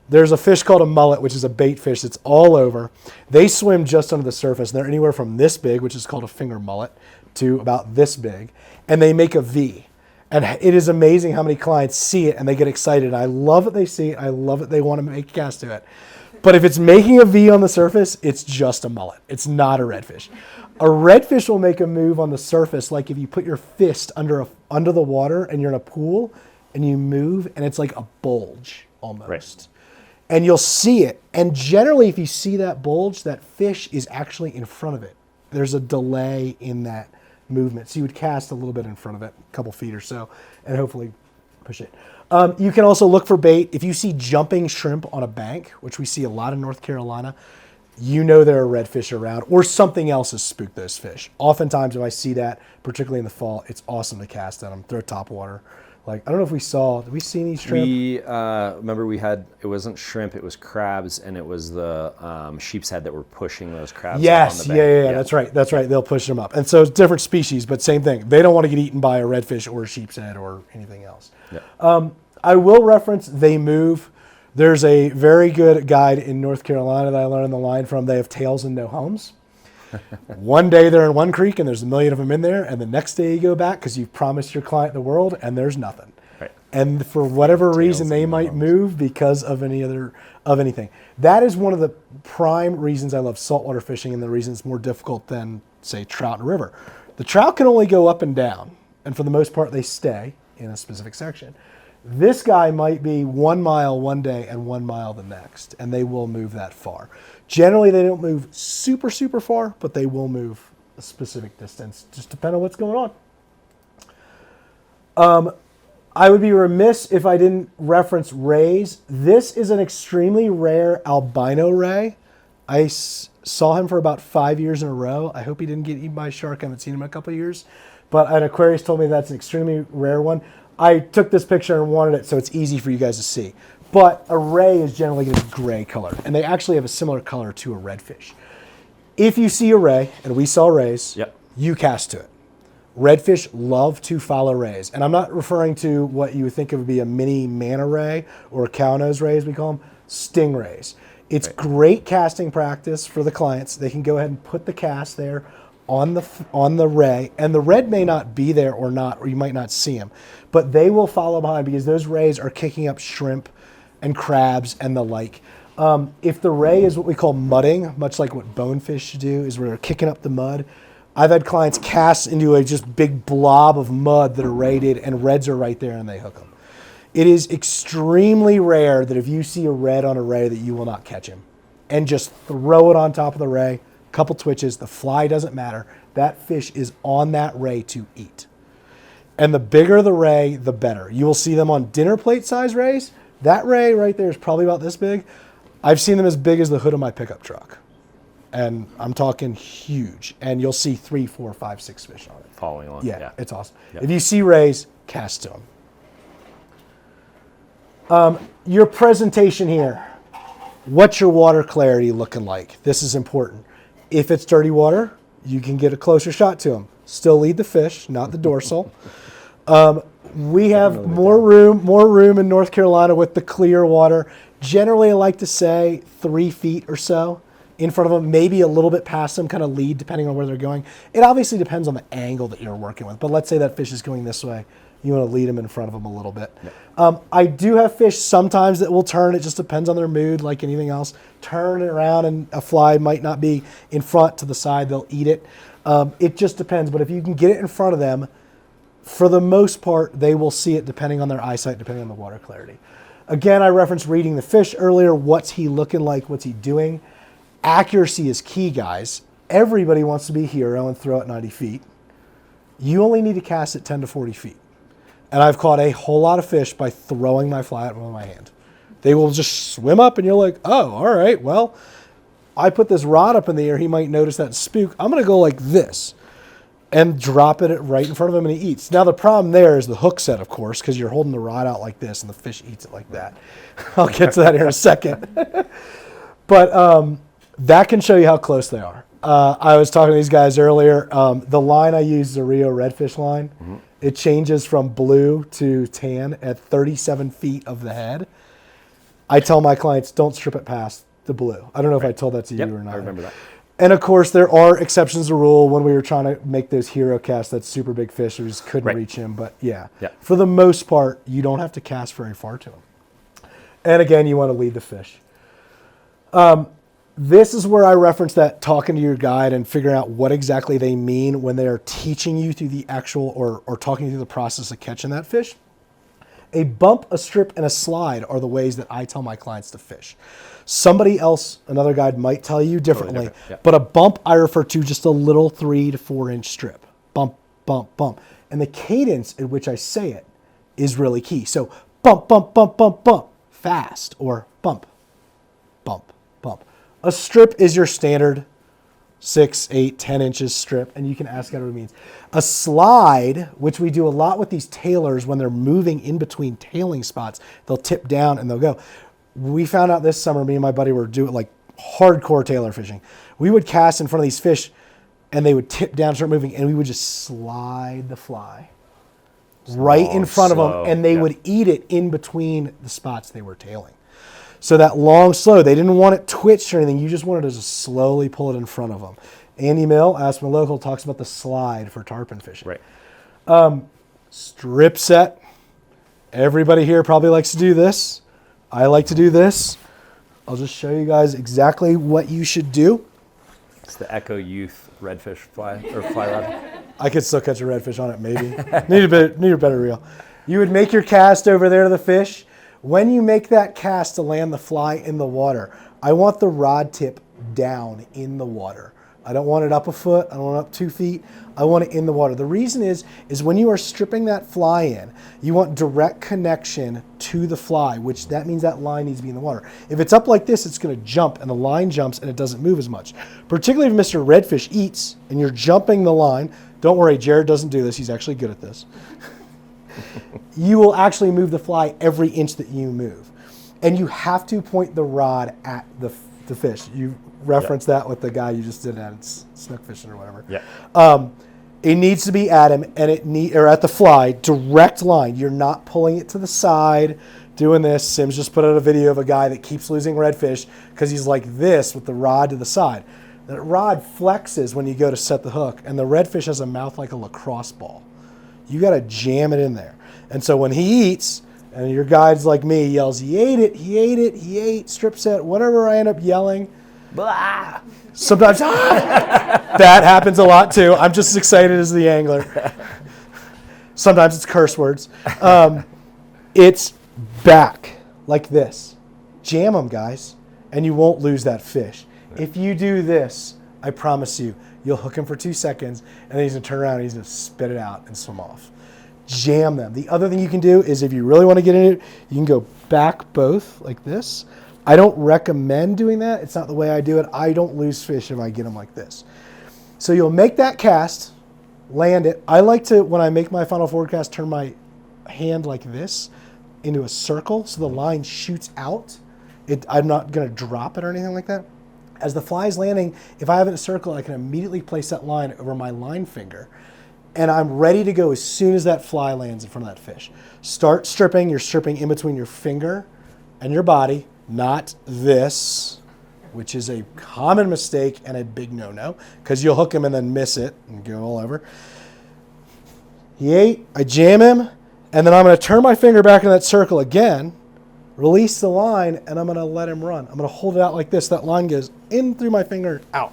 There's a fish called a mullet, which is a bait fish that's all over. They swim just under the surface, and they're anywhere from this big, which is called a finger mullet, to about this big, and they make a V. And it is amazing how many clients see it and they get excited. I love that they see it. I love that they want to make a cast to it. But if it's making a V on the surface, it's just a mullet. It's not a redfish. A redfish will make a move on the surface, like if you put your fist under the water and you're in a pool and you move, and it's like a bulge almost. Right. And you'll see it. And generally, if you see that bulge, that fish is actually in front of it. There's a delay in that movement. So you would cast a little bit in front of it, a couple feet or so, and hopefully push it. You can also look for bait. If you see jumping shrimp on a bank, which we see a lot in North Carolina, you know there are redfish around, or something else has spooked those fish. Oftentimes, if I see that, particularly in the fall, it's awesome to cast at them. Throw top water. I don't know if did we see any shrimp? We, remember it wasn't shrimp, it was crabs, and it was the sheep's head that were pushing those crabs up on the bank. Yeah, that's right. They'll push them up. And so it's different species, but same thing. They don't want to get eaten by a redfish or a sheep's head or anything else. Yeah. I will reference They Move. There's a very good guide in North Carolina that I learned the line from. They have tails and no homes. One day they're in one creek and there's a million of them in there, and the next day you go back because you've promised your client the world and there's nothing. Right. And for whatever reason they might move because of anything. That is one of the prime reasons I love saltwater fishing, and the reason it's more difficult than, say, trout in a river. The trout can only go up and down, and for the most part they stay in a specific section. This guy might be 1 mile one day and 1 mile the next, and they will move that far. Generally, they don't move super, super far, but they will move a specific distance, just depending on what's going on. I would be remiss if I didn't reference rays. This is an extremely rare albino ray. I saw him for about 5 years in a row. I hope he didn't get eaten by a shark. I haven't seen him in a couple of years. But an Aquarius told me that's an extremely rare one. I took this picture and wanted it so it's easy for you guys to see. But a ray is generally going to be gray color. And they actually have a similar color to a redfish. If you see a ray, and we saw rays, you cast to it. Redfish love to follow rays. And I'm not referring to what you would think of would be a mini manta ray or a cow nose ray, as we call them, stingrays. It's great casting practice for the clients. They can go ahead and put the cast there on the ray, and the red may not be there or not, or you might not see them, but they will follow behind because those rays are kicking up shrimp and crabs and the like. If the ray is what we call mudding, much like what bonefish do, is where they're kicking up the mud, I've had clients cast into a just big blob of mud that a ray did, and reds are right there and they hook them. It is extremely rare that if you see a red on a ray that you will not catch him. And just throw it on top of the ray, couple twitches, the fly doesn't matter. That fish is on that ray to eat. And the bigger the ray, the better. You will see them on dinner plate size rays. That ray right there is probably about this big. I've seen them as big as the hood of my pickup truck. And I'm talking huge. And you'll see 3, 4, 5, 6 fish on it. Following along. Yeah, it's awesome. Yep. If you see rays, cast to them. Your presentation here. What's your water clarity looking like? This is important. If it's dirty water, you can get a closer shot to them. Still lead the fish, not the dorsal. We have more room in North Carolina with the clear water. Generally, I like to say 3 feet or so in front of them, maybe a little bit past them, kind of lead depending on where they're going. It obviously depends on the angle that you're working with, but let's say that fish is going this way. You want to lead them in front of them a little bit. Yep. I do have fish sometimes that will turn. It just depends on their mood, like anything else. Turn it around, and a fly might not be in front to the side. They'll eat it. It just depends. But if you can get it in front of them, for the most part, they will see it depending on their eyesight, depending on the water clarity. Again, I referenced reading the fish earlier. What's he looking like? What's he doing? Accuracy is key, guys. Everybody wants to be a hero and throw at 90 feet. You only need to cast at 10 to 40 feet. And I've caught a whole lot of fish by throwing my fly at them with my hand. They will just swim up and you're like, oh, all right, well, I put this rod up in the air. He might notice that spook. I'm going to go like this and drop it right in front of him and he eats. Now, the problem there is the hook set, of course, because you're holding the rod out like this and the fish eats it like that. I'll get to that here in a second. But that can show you how close they are. I was talking to these guys earlier. The line I use is a Rio Redfish line. Mm-hmm. It changes from blue to tan at 37 feet of the head. I tell my clients, don't strip it past the blue. I don't know if I told that to you or not. I remember that. And of course, there are exceptions to the rule when we were trying to make those hero casts, that super big fish, we just couldn't reach him. But yeah, for the most part, you don't have to cast very far to him. And again, you want to lead the fish. This is where I reference that talking to your guide and figuring out what exactly they mean when they are teaching you through the actual or talking you through the process of catching that fish. A bump, a strip, and a slide are the ways that I tell my clients to fish. Somebody else, another guide, might tell you differently, but a bump I refer to just a little 3 to 4 inch strip. Bump, bump, bump. And the cadence at which I say it is really key. So bump, bump, bump, bump, bump, fast, or bump, bump, bump. A strip is your standard 6, 8, 10 inches strip, and you can ask what it means. A slide, which we do a lot with these tailors when they're moving in between tailing spots, they'll tip down and they'll go. We found out this summer, me and my buddy were doing like hardcore tailor fishing. We would cast in front of these fish and they would tip down, start moving, and we would just slide the fly right in front of them, and they would eat it in between the spots they were tailing. So that long, slow, they didn't want it twitched or anything. You just wanted to just slowly pull it in front of them. Andy Mill, Aspen Local, talks about the slide for tarpon fishing. Right. Strip set. Everybody here probably likes to do this. I like to do this. I'll just show you guys exactly what you should do. It's the Echo Youth redfish fly rod. I could still catch a redfish on it, maybe. need a better reel. You would make your cast over there to the fish. When you make that cast to land the fly in the water, I want the rod tip down in the water. I don't want it up a foot. I don't want it up 2 feet. I want it in the water. The reason is when you are stripping that fly in, you want direct connection to the fly, which that means that line needs to be in the water. If it's up like this, it's going to jump, and the line jumps, and it doesn't move as much. Particularly if Mr. Redfish eats, and you're jumping the line. Don't worry, Jarrod doesn't do this. He's actually good at this. You will actually move the fly every inch that you move. And you have to point the rod at the fish. You referenced that with the guy you just did at snook fishing or whatever. Yeah. It needs to be at him or at the fly, direct line. You're not pulling it to the side, doing this. Sim's just put out a video of a guy that keeps losing redfish because he's like this with the rod to the side. That rod flexes when you go to set the hook, and the redfish has a mouth like a lacrosse ball. You got to jam it in there. And so when he eats, and your guide's like me, yells, he ate it, he ate it, he ate, strip set, whatever I end up yelling. Blah. Sometimes, that happens a lot too. I'm just as excited as the angler. Sometimes it's curse words. It's back like this. Jam them, guys, and you won't lose that fish. If you do this, I promise you, you'll hook him for 2 seconds, and then he's going to turn around and he's going to spit it out and swim off. Jam them. The other thing you can do is if you really want to get in it, you can go back both like this. I don't recommend doing that. It's not the way I do it. I don't lose fish if I get them like this. So you'll make that cast, land it. I like to, when I make my final forward cast, turn my hand like this into a circle so the line shoots out. I'm not going to drop it or anything like that. As the fly is landing, if I have it in a circle, I can immediately place that line over my line finger. And I'm ready to go as soon as that fly lands in front of that fish. Start stripping. You're stripping in between your finger and your body, not this, which is a common mistake and a big no-no, because you'll hook him and then miss it and go all over. He ate. I jam him, and then I'm going to turn my finger back in that circle again, release the line, and I'm going to let him run. I'm going to hold it out like this. That line goes in through my finger, out.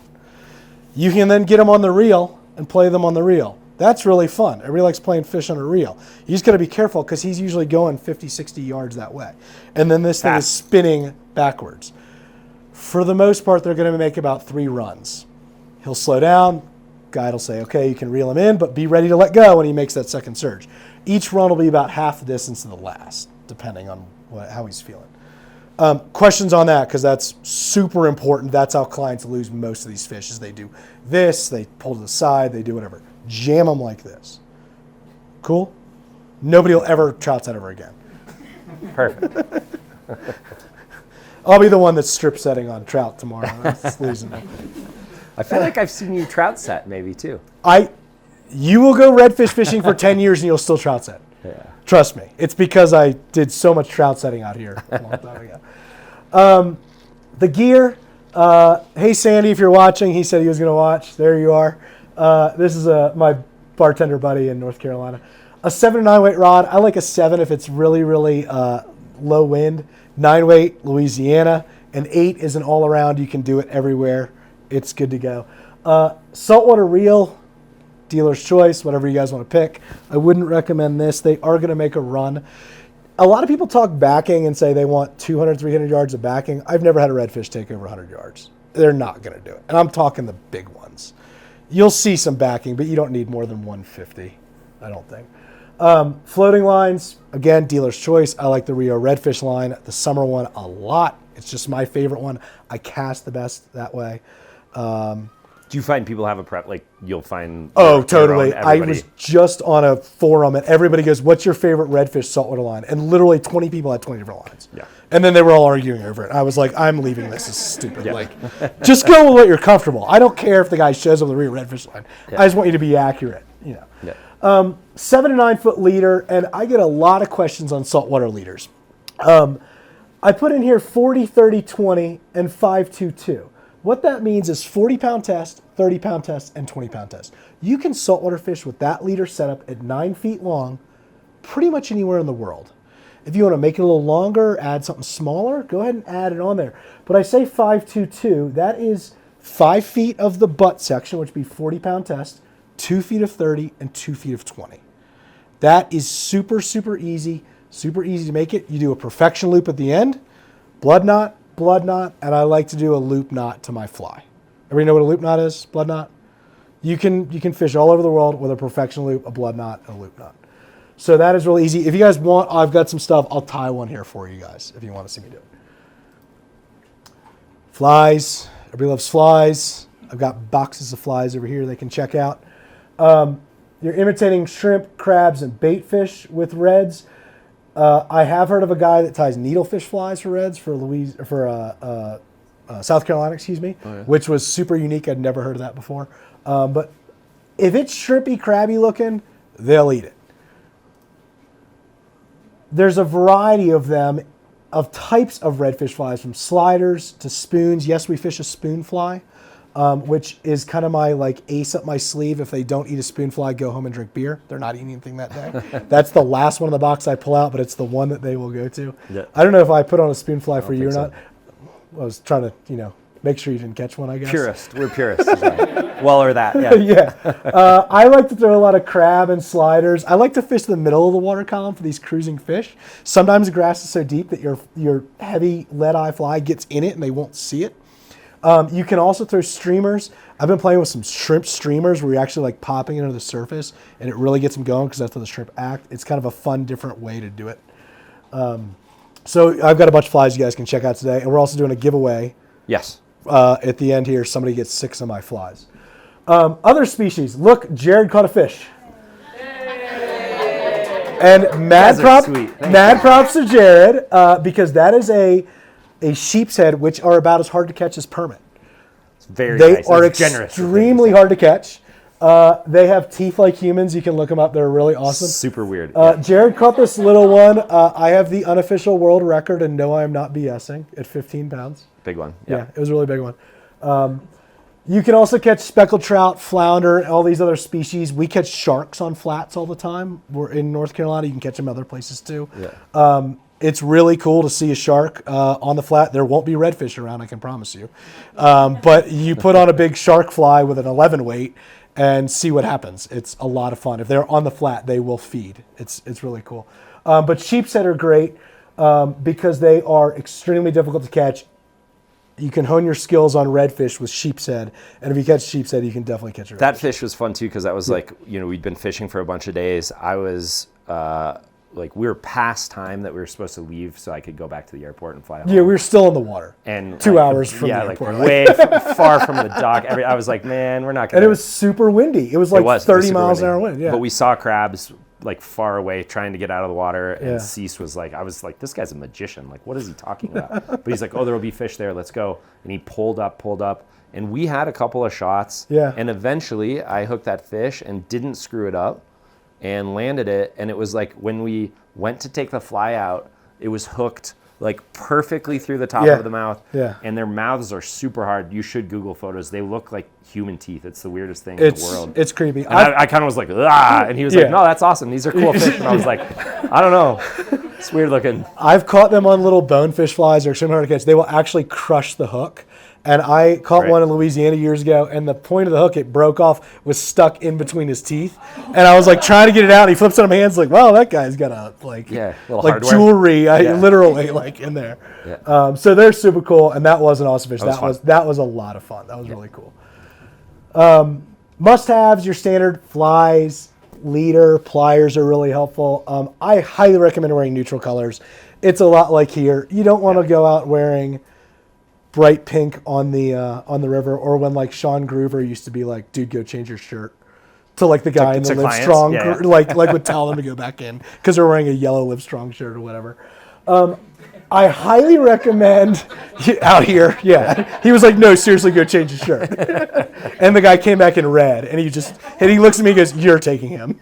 You can then get them on the reel and play them on the reel. That's really fun. Everybody likes playing fish on a reel. You just got to be careful because he's usually going 50, 60 yards that way. And then this thing is spinning backwards. For the most part, they're going to make about 3 runs. He'll slow down. Guide will say, okay, you can reel him in, but be ready to let go when he makes that second surge. Each run will be about half the distance of the last, depending on how he's feeling. Questions on that, because that's super important. That's how clients lose most of these fish, is they do this, they pull to the side, they do whatever. Jam them like this. Cool? Nobody will ever trout set ever again. Perfect. I'll be the one that's strip setting on trout tomorrow. That's losing them. I feel like I've seen you trout set maybe too. You will go redfish fishing for 10 years and you'll still trout set. Yeah. Trust me. It's because I did so much trout setting out here a long time ago. The gear. Hey, Sandy, if you're watching, he said he was going to watch. There you are. This is my bartender buddy in North Carolina. A 7 or 9 weight rod. I like a 7 if it's really, really low wind. 9 weight, Louisiana. An 8 is an all around. You can do it everywhere. It's good to go. Saltwater reel, dealer's choice, whatever you guys want to pick. I wouldn't recommend this. They are going to make a run. A lot of people talk backing and say they want 200, 300 yards of backing. I've never had a redfish take over 100 yards. They're not going to do it. And I'm talking the big ones. You'll see some backing, but you don't need more than 150, I don't think. Floating lines, again, dealer's choice. I like the Rio Redfish line, the summer one, a lot. It's just my favorite one. I cast the best that way. Do you find people have a prep, like you'll find? Oh, totally. I was just on a forum and everybody goes, what's your favorite redfish saltwater line? And literally 20 people had 20 different lines. Yeah. And then they were all arguing over it. I was like, I'm leaving this. This is stupid. Yeah. Like, just go with what you're comfortable. I don't care if the guy shows up the real redfish line. Yeah. I just want you to be accurate. You know. Yeah. 7 to 9 foot leader, and I get a lot of questions on saltwater leaders. I put in here 40, 30, 20, and 5-2-2. What that means is 40-pound test, 30-pound test, and 20-pound test. You can saltwater fish with that leader setup at 9 feet long pretty much anywhere in the world. If you want to make it a little longer, add something smaller, go ahead and add it on there. But I say 5-2-2. That is 5 feet of the butt section, which would be 40-pound test, 2 feet of 30, and 2 feet of 20. That is super, super easy to make it. You do a perfection loop at the end, blood knot, and I like to do a loop knot to my fly. Everybody know what a loop knot is? Blood knot? You can fish all over the world with a perfection loop, a blood knot, and a loop knot. So that is really easy. If you guys want, I've got some stuff. I'll tie one here for you guys if you want to see me do it. Flies. Everybody loves flies. I've got boxes of flies over here they can check out. You're imitating shrimp, crabs, and bait fish with reds. I have heard of a guy that ties needlefish flies for reds for South Carolina, which was super unique. I'd never heard of that before. But if it's shrimpy, crabby looking, they'll eat it. There's a variety of them, of types of redfish flies, from sliders to spoons. Yes, we fish a spoon fly, which is kind of my like ace up my sleeve. If they don't eat a spoon fly, go home and drink beer. They're not eating anything that day. That's the last one in the box I pull out, but it's the one that they will go to. Yeah. I don't know if I put on a spoon fly for you or not. I was trying to, make sure you didn't catch one, I guess. Purist. We're purists. Well, or that, yeah. Yeah. I like to throw a lot of crab and sliders. I like to fish the middle of the water column for these cruising fish. Sometimes the grass is so deep that your heavy lead-eye fly gets in it and they won't see it. You can also throw streamers. I've been playing with some shrimp streamers where you're actually like popping it under the surface and it really gets them going because that's how the shrimp act. It's kind of a fun, different way to do it. So I've got a bunch of flies you guys can check out today, and we're also doing a giveaway. Yes. At the end here, somebody gets 6 of my flies. Other species. Look, Jarrod caught a fish. And mad props to Jarrod because that is a sheep's head, which are about as hard to catch as permit. It's very they nice. are extremely hard to catch. They have teeth like humans. You can look them up. They're really awesome. Super weird. Jarrod caught this little one. I have the unofficial world record, and no, I am not BSing, at 15 pounds. Big one. Yeah, it was a really big one. You can also catch speckled trout, flounder, all these other species. We catch sharks on flats all the time. We're in North Carolina. You can catch them other places too. Yeah. It's really cool to see a shark on the flat. There won't be redfish around, I can promise you. But you put on a big shark fly with an 11 weight and see what happens. It's a lot of fun. If they're on the flat, they will feed. It's really cool. But sheep's head are great because they are extremely difficult to catch. You can hone your skills on redfish with sheep's head, and if you catch sheep's head, you can definitely catch a redfish. That fish was fun too because that was like, we'd been fishing for a bunch of days. I was we were past time that we were supposed to leave so I could go back to the airport and fly home. Yeah, we were still in the water. And 2 hours from the airport. Way far from the dock. I was like, man, we're not going to. And it was super windy. It was like 30 miles an hour wind. Yeah. But we saw crabs like far away trying to get out of the water. And Siess was like, I was like, this guy's a magician. Like, what is he talking about? But he's like, oh, there will be fish there. Let's go. And he pulled up. And we had a couple of shots. Yeah. And eventually I hooked that fish and didn't screw it up and landed it. And it was like when we went to take the fly out, it was hooked like perfectly through the top of the mouth. Yeah. And their mouths are super hard. You should Google photos. They look like human teeth. It's the weirdest thing in the world. It's creepy. And I kind of was like, ah. And he was like, no, that's awesome. These are cool fish. And I was like, I don't know. It's weird looking. I've caught them on little bonefish flies or extremely hard to catch. They will actually crush the hook. And I caught one in Louisiana years ago, and the point of the hook, it broke off, was stuck in between his teeth. And I was like trying to get it out, and he flips it on my hands like, wow, that guy's got a little hardware. Jewelry, literally like in there. Yeah. So they're super cool, and that was an awesome fish. That was a lot of fun. That was really cool. Must-haves, your standard flies, leader, pliers are really helpful. I highly recommend wearing neutral colors. It's a lot like here. You don't want to go out wearing bright pink on the river, or when like Sean Groover used to be like, dude, go change your shirt, to like the guy in the Livestrong, like would tell them to go back in because they're wearing a yellow Livestrong shirt or whatever. I highly recommend out here. Yeah, he was like, no, seriously, go change your shirt. And the guy came back in red, and he looks at me and goes, you're taking him.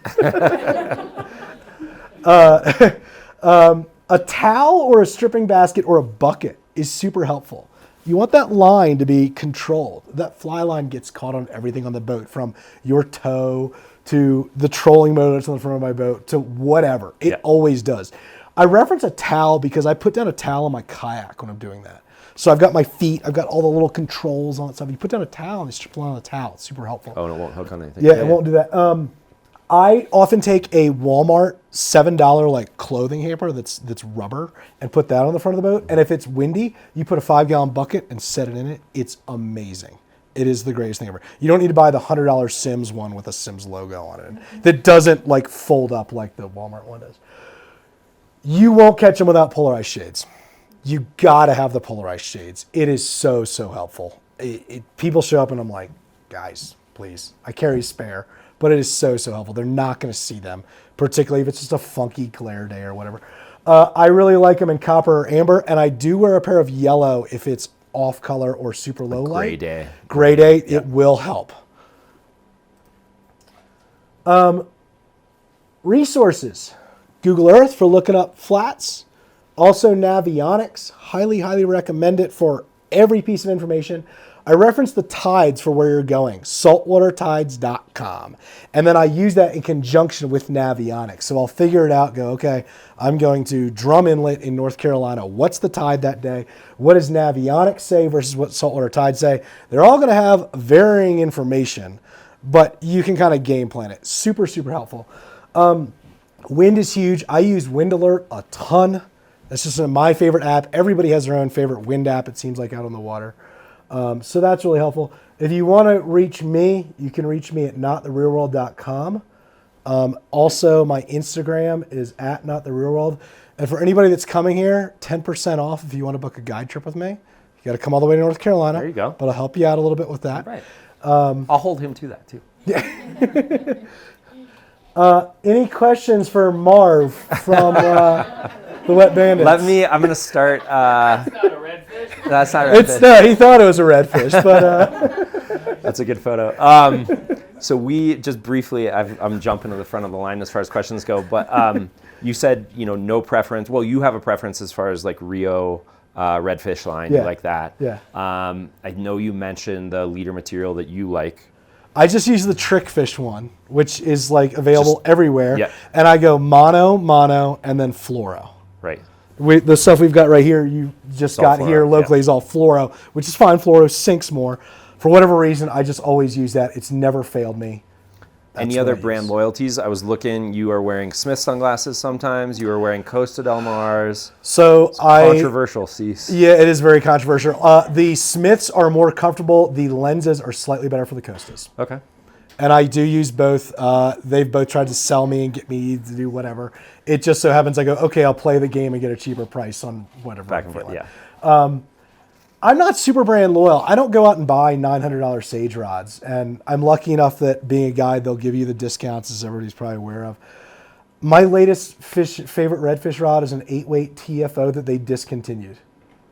A towel or a stripping basket or a bucket is super helpful. You want that line to be controlled. That fly line gets caught on everything on the boat, from your toe to the trolling motor that's on the front of my boat to whatever. It always does. I reference a towel because I put down a towel on my kayak when I'm doing that. So I've got my feet, I've got all the little controls on it. So you put down a towel and you strip on the towel. It's super helpful. Oh, and it won't hook on anything. Yeah, it won't do that. I often take a Walmart $7 like clothing hamper that's rubber and put that on the front of the boat. And if it's windy, you put a 5-gallon bucket and set it in it. It's amazing. It is the greatest thing ever. You don't need to buy the $100 Sims one with a Sims logo on it that doesn't like fold up like the Walmart one does. You won't catch them without polarized shades. You gotta have the polarized shades. It is so helpful. People show up and I'm like, guys, please. I carry a spare, but it is so helpful. They're not gonna see them, particularly if it's just a funky glare day or whatever. I really like them in copper or amber, and I do wear a pair of yellow if it's off color or super low light. Gray day. Gray day, it will help. Resources. Google Earth for looking up flats. Also Navionics. Highly recommend it for every piece of information. I reference the tides for where you're going, saltwatertides.com. And then I use that in conjunction with Navionics. So I'll figure it out, go, okay, I'm going to Drum Inlet in North Carolina. What's the tide that day? What does Navionics say versus what saltwater tides say? They're all going to have varying information, but you can kind of game plan it. Super helpful. Wind is huge. I use Wind Alert a ton. That's just my favorite app. Everybody has their own favorite wind app, it seems like, out on the water. So that's really helpful. If you want to reach me, you can reach me at nottherealworld.com. Also, my Instagram is at nottherealworld. And for anybody that's coming here, 10% off if you want to book a guide trip with me. You got to come all the way to North Carolina. There you go. But I'll help you out a little bit with that. Right. I'll hold him to that too. Any questions for Marv from the Wet Bandits? I'm going to start. That's not a redfish. That's not a redfish. No, he thought it was a redfish, but That's a good photo. So we just briefly, I'm jumping to the front of the line as far as questions go, but you said, no preference. Well, you have a preference as far as like Rio redfish line, Yeah. you like that. Yeah. I know you mentioned the leader material that you like. I just use the trick fish one, which is like available everywhere. Yeah. And I go mono, and then fluoro. Right. The stuff we've got right here, you just got fluoro, here locally is all fluoro, which is fine. Fluoro sinks more. For whatever reason, I just always use that. It's never failed me. Any other brand loyalties? I was looking, you are wearing Smith sunglasses sometimes. You are wearing Costa Del Mar's. So Controversial, Siess. Yeah, it is very controversial. The Smiths are more comfortable. The lenses are slightly better for the Costas. Okay. And I do use both. They've both tried to sell me and get me to do whatever. It just so happens I go, okay, I'll play the game and get a cheaper price on whatever. Back and forth, yeah. I'm not super brand loyal. I don't go out and buy $900 Sage rods. And I'm lucky enough that being a guide, they'll give you the discounts, as everybody's probably aware of. My latest favorite redfish rod is an 8-weight TFO that they discontinued.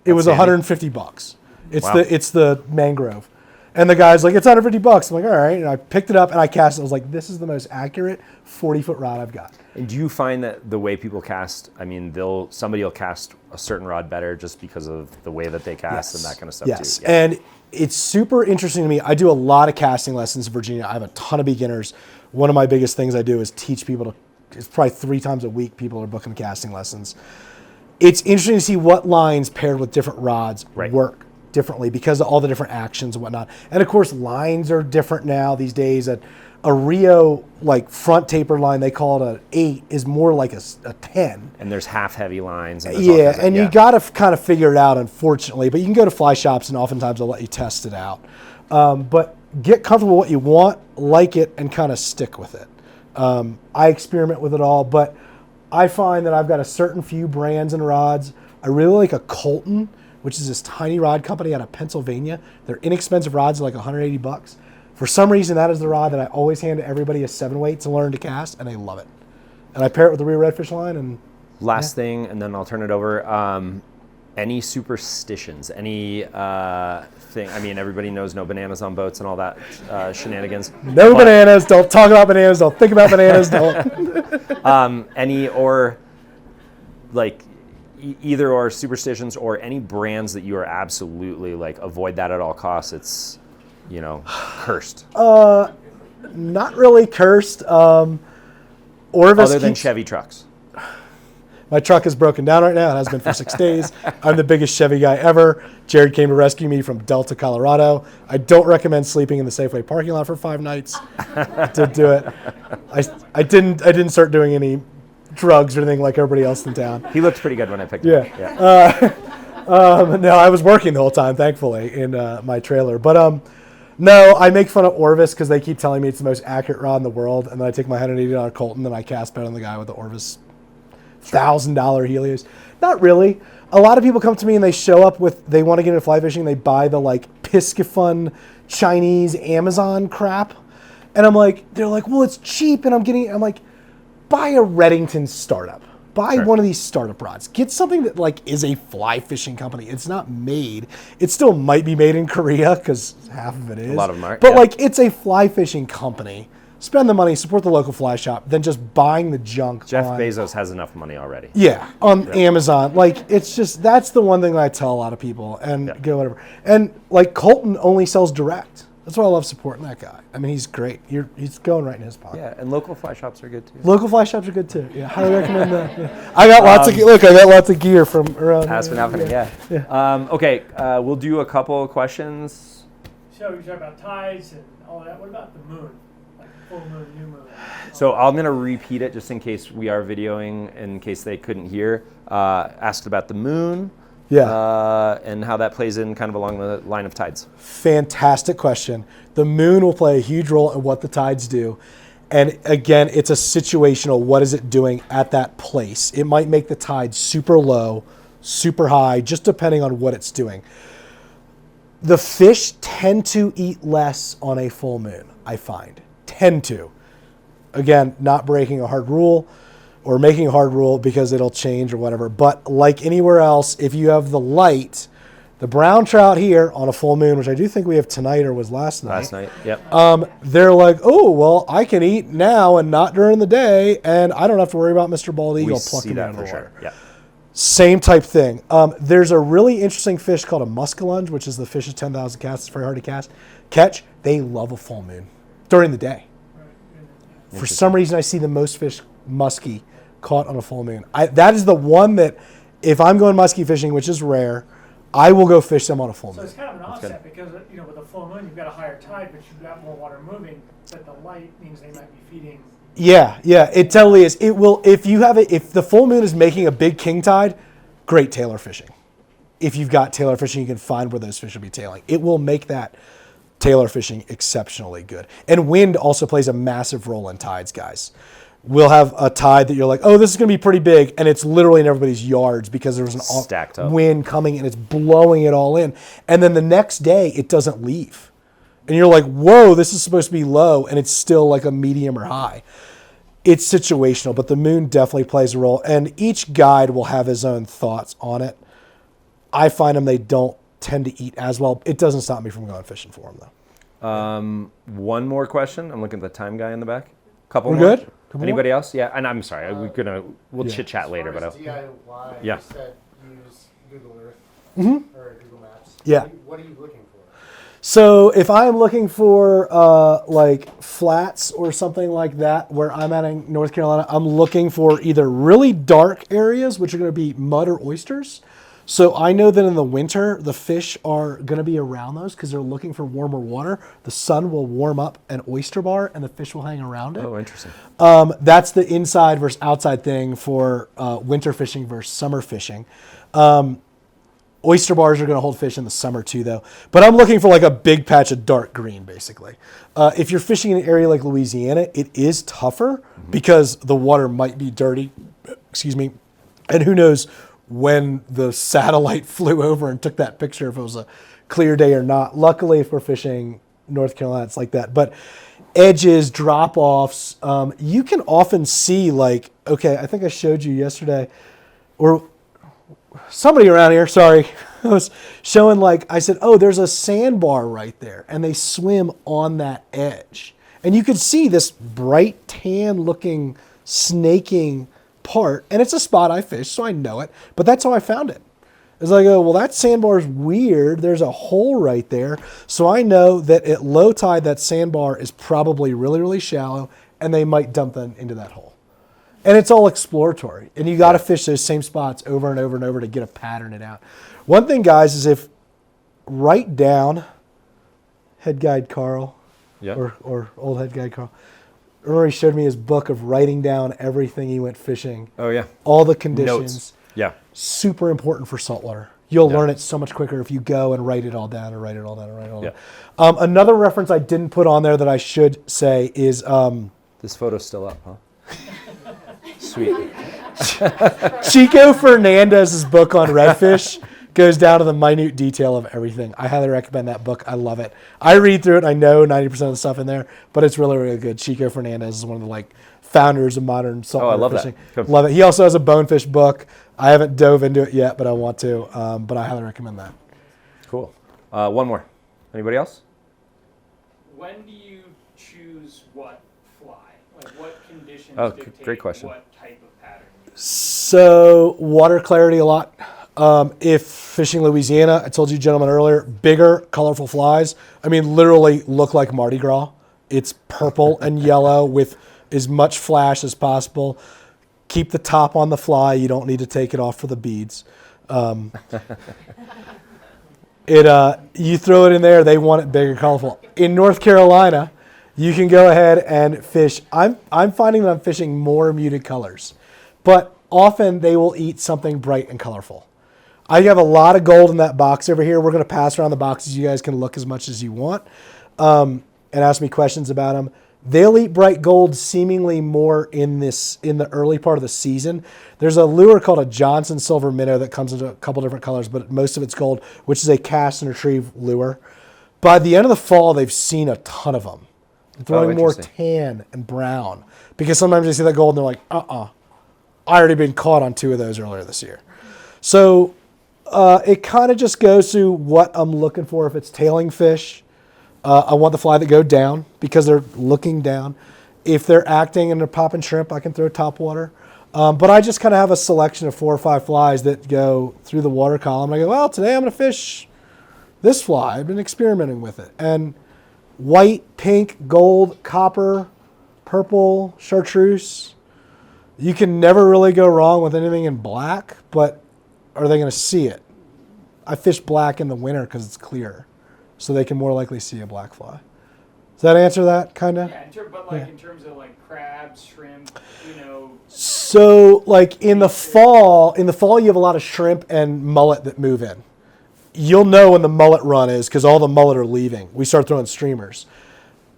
It was $150. It's the mangrove. And the guy's like, it's $150. I'm like, all right. And I picked it up and I cast it. I was like, this is the most accurate 40-foot rod I've got. And do you find that the way people cast, somebody will cast a certain rod better just because of the way that they cast and that kind of stuff yes. too? Yeah. And it's super interesting to me. I do a lot of casting lessons in Virginia. I have a ton of beginners. One of my biggest things I do is teach people it's probably 3 times a week people are booking casting lessons. It's interesting to see what lines paired with different rods work differently because of all the different actions and whatnot. And of course, lines are different now these days. A Rio like front taper line, they call it an 8, is more like a 10. And there's half heavy lines. And You got to kind of figure it out, unfortunately. But you can go to fly shops, and oftentimes they'll let you test it out. But get comfortable with what you want, like it, and kind of stick with it. I experiment with it all, but I find that I've got a certain few brands and rods. I really like a Colton, which is this tiny rod company out of Pennsylvania. They're inexpensive rods, like $180. For some reason, that is the rod that I always hand to everybody as 7-weight to learn to cast, and they love it. And I pair it with the Rio Redfish line. And last thing, and then I'll turn it over. Any superstitions? Any thing? Everybody knows no bananas on boats and all that shenanigans. Bananas. Don't talk about bananas. Don't think about bananas. Don't. Any or like either or superstitions or any brands that you are absolutely like avoid that at all costs. It's cursed. Not really cursed. Orvis other than Chevy trucks. My truck is broken down right now. It has been for 6 days. I'm the biggest Chevy guy ever. Jarrod came to rescue me from Delta, Colorado. I don't recommend sleeping in the Safeway parking lot for 5 nights to do it. I didn't start doing any drugs or anything like everybody else in town. He looked pretty good when I picked him up. Yeah. No, I was working the whole time, thankfully, in my trailer. But No, I make fun of Orvis because they keep telling me it's the most accurate rod in the world, and then I take my $180 Colton and I cast bet on the guy with the Orvis $1,000 Helios. Not really. A lot of people come to me and they show up with, they want to get into fly fishing, they buy the like Piscifun Chinese Amazon crap, and I'm like, they're like, well, it's cheap, and I'm like, buy a Reddington startup. Buy one of these startup rods. Get something that like is a fly fishing company. It's not made. It still might be made in Korea because half of it is. A lot of them are. But like it's a fly fishing company. Spend the money, support the local fly shop, than just buying the junk. Jeff Bezos has enough money already. Yeah, on Amazon. Like it's just that's the one thing that I tell a lot of people and go whatever. And like Colton only sells direct. That's why I love supporting that guy. I mean, he's great. He's going right in his pocket. Yeah, and local fly shops are good too. Local fly shops are good too. Yeah, highly recommend that. Yeah. I got lots of I got lots of gear from around. Aspen Outfitting, yeah. Okay, we'll do a couple questions. So you talk about tides and all that. What about the moon? Like full moon, new moon? So I'm going to repeat it just in case we are videoing, in case they couldn't hear. Asked about the moon. Yeah. And how that plays in kind of along the line of tides. Fantastic question. The moon will play a huge role in what the tides do. And again, it's a situational, what is it doing at that place? It might make the tide super low, super high, just depending on what it's doing. The fish tend to eat less on a full moon, I find. Tend to. Again, not breaking a hard rule or making a hard rule because it'll change or whatever. But like anywhere else, if you have the light, the brown trout here on a full moon, which I do think we have tonight or was last night. Last night, yep. They're like, oh, well, I can eat now and not during the day, and I don't have to worry about Mr. Bald Eagle plucking me out of the water. Yeah. Same type thing. There's a really interesting fish called a muskellunge, which is the fish's 10,000 casts. It's very hard to catch. They love a full moon during the day. For some reason, I see the most fish muskie caught on a full moon. That is the one that, if I'm going muskie fishing, which is rare, I will go fish them on a full moon. So it's kind of an offset because with a full moon you've got a higher tide, but you've got more water moving. But the light means they might be feeding. Yeah, it totally is. It will if the full moon is making a big king tide, great tailor fishing. If you've got tailor fishing, you can find where those fish will be tailing. It will make that tailor fishing exceptionally good. And wind also plays a massive role in tides, guys. We'll have a tide that you're like, oh, this is going to be pretty big, and it's literally in everybody's yards because there was an stacked up wind coming and it's blowing it all in. And then the next day, it doesn't leave. And you're like, whoa, this is supposed to be low, and it's still like a medium or high. It's situational, but the moon definitely plays a role, and each guide will have his own thoughts on it. I find them, they don't tend to eat as well. It doesn't stop me from going fishing for them, though. One more question. I'm looking at the time guy in the back. Couple We're more. good? Anybody else? Yeah, and I'm sorry. We'll chit chat later, but DIY, yeah. you said use Google Earth or Google Maps. Yeah. What are you looking for? So if I'm looking for like flats or something like that, where I'm at in North Carolina, I'm looking for either really dark areas, which are going to be mud or oysters. So I know that in the winter, the fish are going to be around those because they're looking for warmer water. The sun will warm up an oyster bar and the fish will hang around it. Oh, interesting. That's the inside versus outside thing for winter fishing versus summer fishing. Oyster bars are going to hold fish in the summer too, though. But I'm looking for like a big patch of dark green, basically. If you're fishing in an area like Louisiana, it is tougher because the water might be dirty. Excuse me. And who knows when the satellite flew over and took that picture, if it was a clear day or not. Luckily, if we're fishing North Carolina, it's like that. But edges, drop-offs, you can often see like, okay, I think I showed you yesterday, or somebody around here, sorry, I was showing like, I said, oh, there's a sandbar right there, and they swim on that edge. And you could see this bright tan looking snaking part, and it's a spot I fish, so I know it, but that's how I found it. It's like, oh, well, that sandbar is weird. There's a hole right there. So I know that at low tide, that sandbar is probably really, really shallow, and they might dump them into that hole. And it's all exploratory. And you got to fish those same spots over and over and over to get a pattern it out. One thing, guys, is if write down head guide Carl, or old head guide Carl. Remember, he showed me his book of writing down everything he went fishing. Oh, yeah. All the conditions. Notes. Yeah. super important for saltwater. You'll learn it so much quicker if you go and write it all down and write it all down and write it all down. Another reference I didn't put on there that I should say is... this photo's still up, huh? Sweet. Chico Fernandez's book on redfish goes down to the minute detail of everything. I highly recommend that book. I love it. I read through it. I know 90% of the stuff in there, but it's really, really good. Chico Fernandez is one of the founders of modern saltwater I love fishing. that. Love it. He also has a bonefish book. I haven't dove into it yet, but I want to. But I highly recommend that. Cool. One more. Anybody else? When do you choose what fly? Like what conditions dictate great question. what type of pattern? So water clarity a lot. If fishing Louisiana, I told you gentlemen earlier, bigger, colorful flies. I mean, literally look like Mardi Gras. It's purple and yellow with as much flash as possible. Keep the top on the fly. You don't need to take it off for the beads. You throw it in there, they want it big and colorful. In North Carolina, you can go ahead and fish. I'm finding that I'm fishing more muted colors, but often they will eat something bright and colorful. I have a lot of gold in that box over here. We're going to pass around the boxes. You guys can look as much as you want and ask me questions about them. They'll eat bright gold seemingly more in the early part of the season. There's a lure called a Johnson Silver Minnow that comes into a couple different colors, but most of it's gold, which is a cast and retrieve lure. By the end of the fall, they've seen a ton of them. They're throwing more tan and brown because sometimes they see that gold and they're like, I already been caught on 2 of those earlier this year. So it kind of just goes to what I'm looking for. If it's tailing fish, I want the fly that go down because they're looking down. If they're acting and they're popping shrimp, I can throw topwater. But I just kind of have a selection of 4 or 5 flies that go through the water column. I go, well, today I'm going to fish this fly. I've been experimenting with it. And white, pink, gold, copper, purple, chartreuse. You can never really go wrong with anything in black, but are they going to see it? I fish black in the winter because it's clear, so they can more likely see a black fly. Does that answer that, kind of? Yeah, in terms of crabs, shrimp, So in the fall you have a lot of shrimp and mullet that move in. You'll know when the mullet run is because all the mullet are leaving. We start throwing streamers.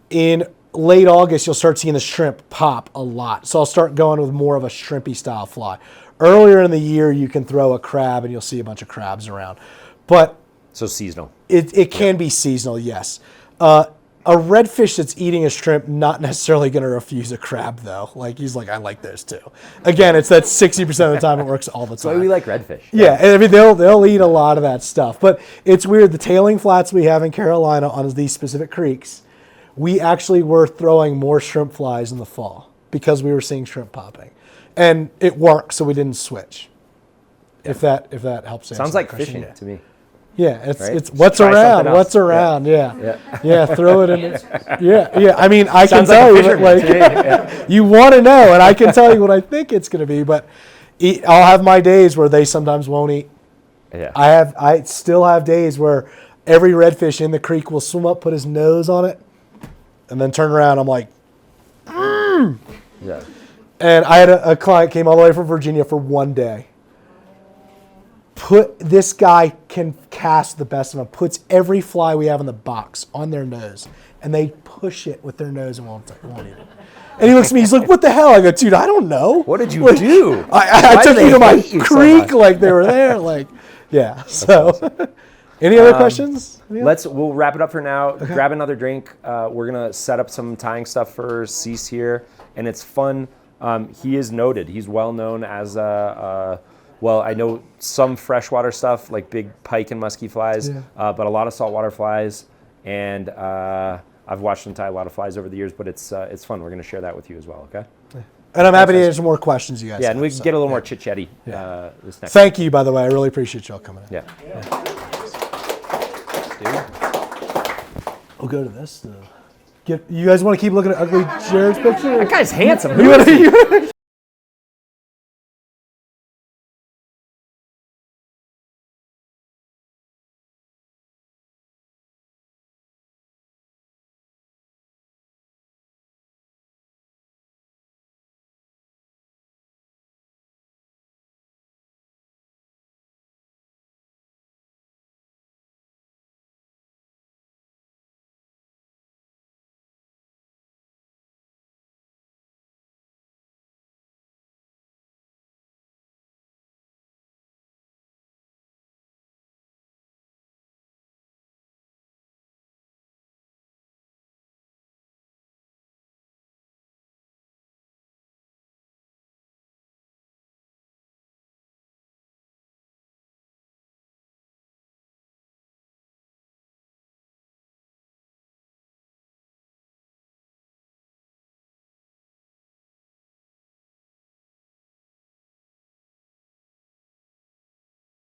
In late August, you'll start seeing the shrimp pop a lot. So I'll start going with more of a shrimpy style fly. Earlier in the year, you can throw a crab and you'll see a bunch of crabs around. But so seasonal. It can be seasonal, yes. A redfish that's eating a shrimp, not necessarily going to refuse a crab, though. He's like, I like those too. Again, it's that 60% of the time it works all the time. That's why we like redfish. Yeah, I mean, they'll eat a lot of that stuff. But it's weird, the tailing flats we have in Carolina on these specific creeks, we actually were throwing more shrimp flies in the fall because we were seeing shrimp popping. And it worked, so we didn't switch. Yeah. If that helps answer Sounds like the question. fishing to me. Yeah, it's right? it's what's Try around, what's around. Yeah, throw it in. Yeah. I mean, I can tell you that, you want to know, and I can tell you what I think it's going to be. But I'll have my days where they sometimes won't eat. Yeah. I still have days where every redfish in the creek will swim up, put his nose on it, and then turn around. I'm like, Yeah. And I had a client came all the way from Virginia for one day. This guy can cast the best of them. Puts every fly we have in the box on their nose, and they push it with their nose and won't eat it. And he looks at me. He's like, "What the hell?" I go, "Dude, I don't know. What did you do? I took you to my creek, they were there, yeah." So, any other questions? We'll wrap it up for now. Okay. Grab another drink. We're gonna set up some tying stuff for Siess here, and it's fun. He is noted. He's well known as well, I know some freshwater stuff like big pike and musky flies, but a lot of saltwater flies. And I've watched him tie a lot of flies over the years, but it's fun. We're going to share that with you as well, okay? Yeah. And I'm happy to answer more questions you guys have. And we can get a little more chit-chatty this next Thank you, by the way. I really appreciate y'all coming in. Yeah. We'll go to this. You guys want to keep looking at ugly Jarrod's picture? That guy's handsome.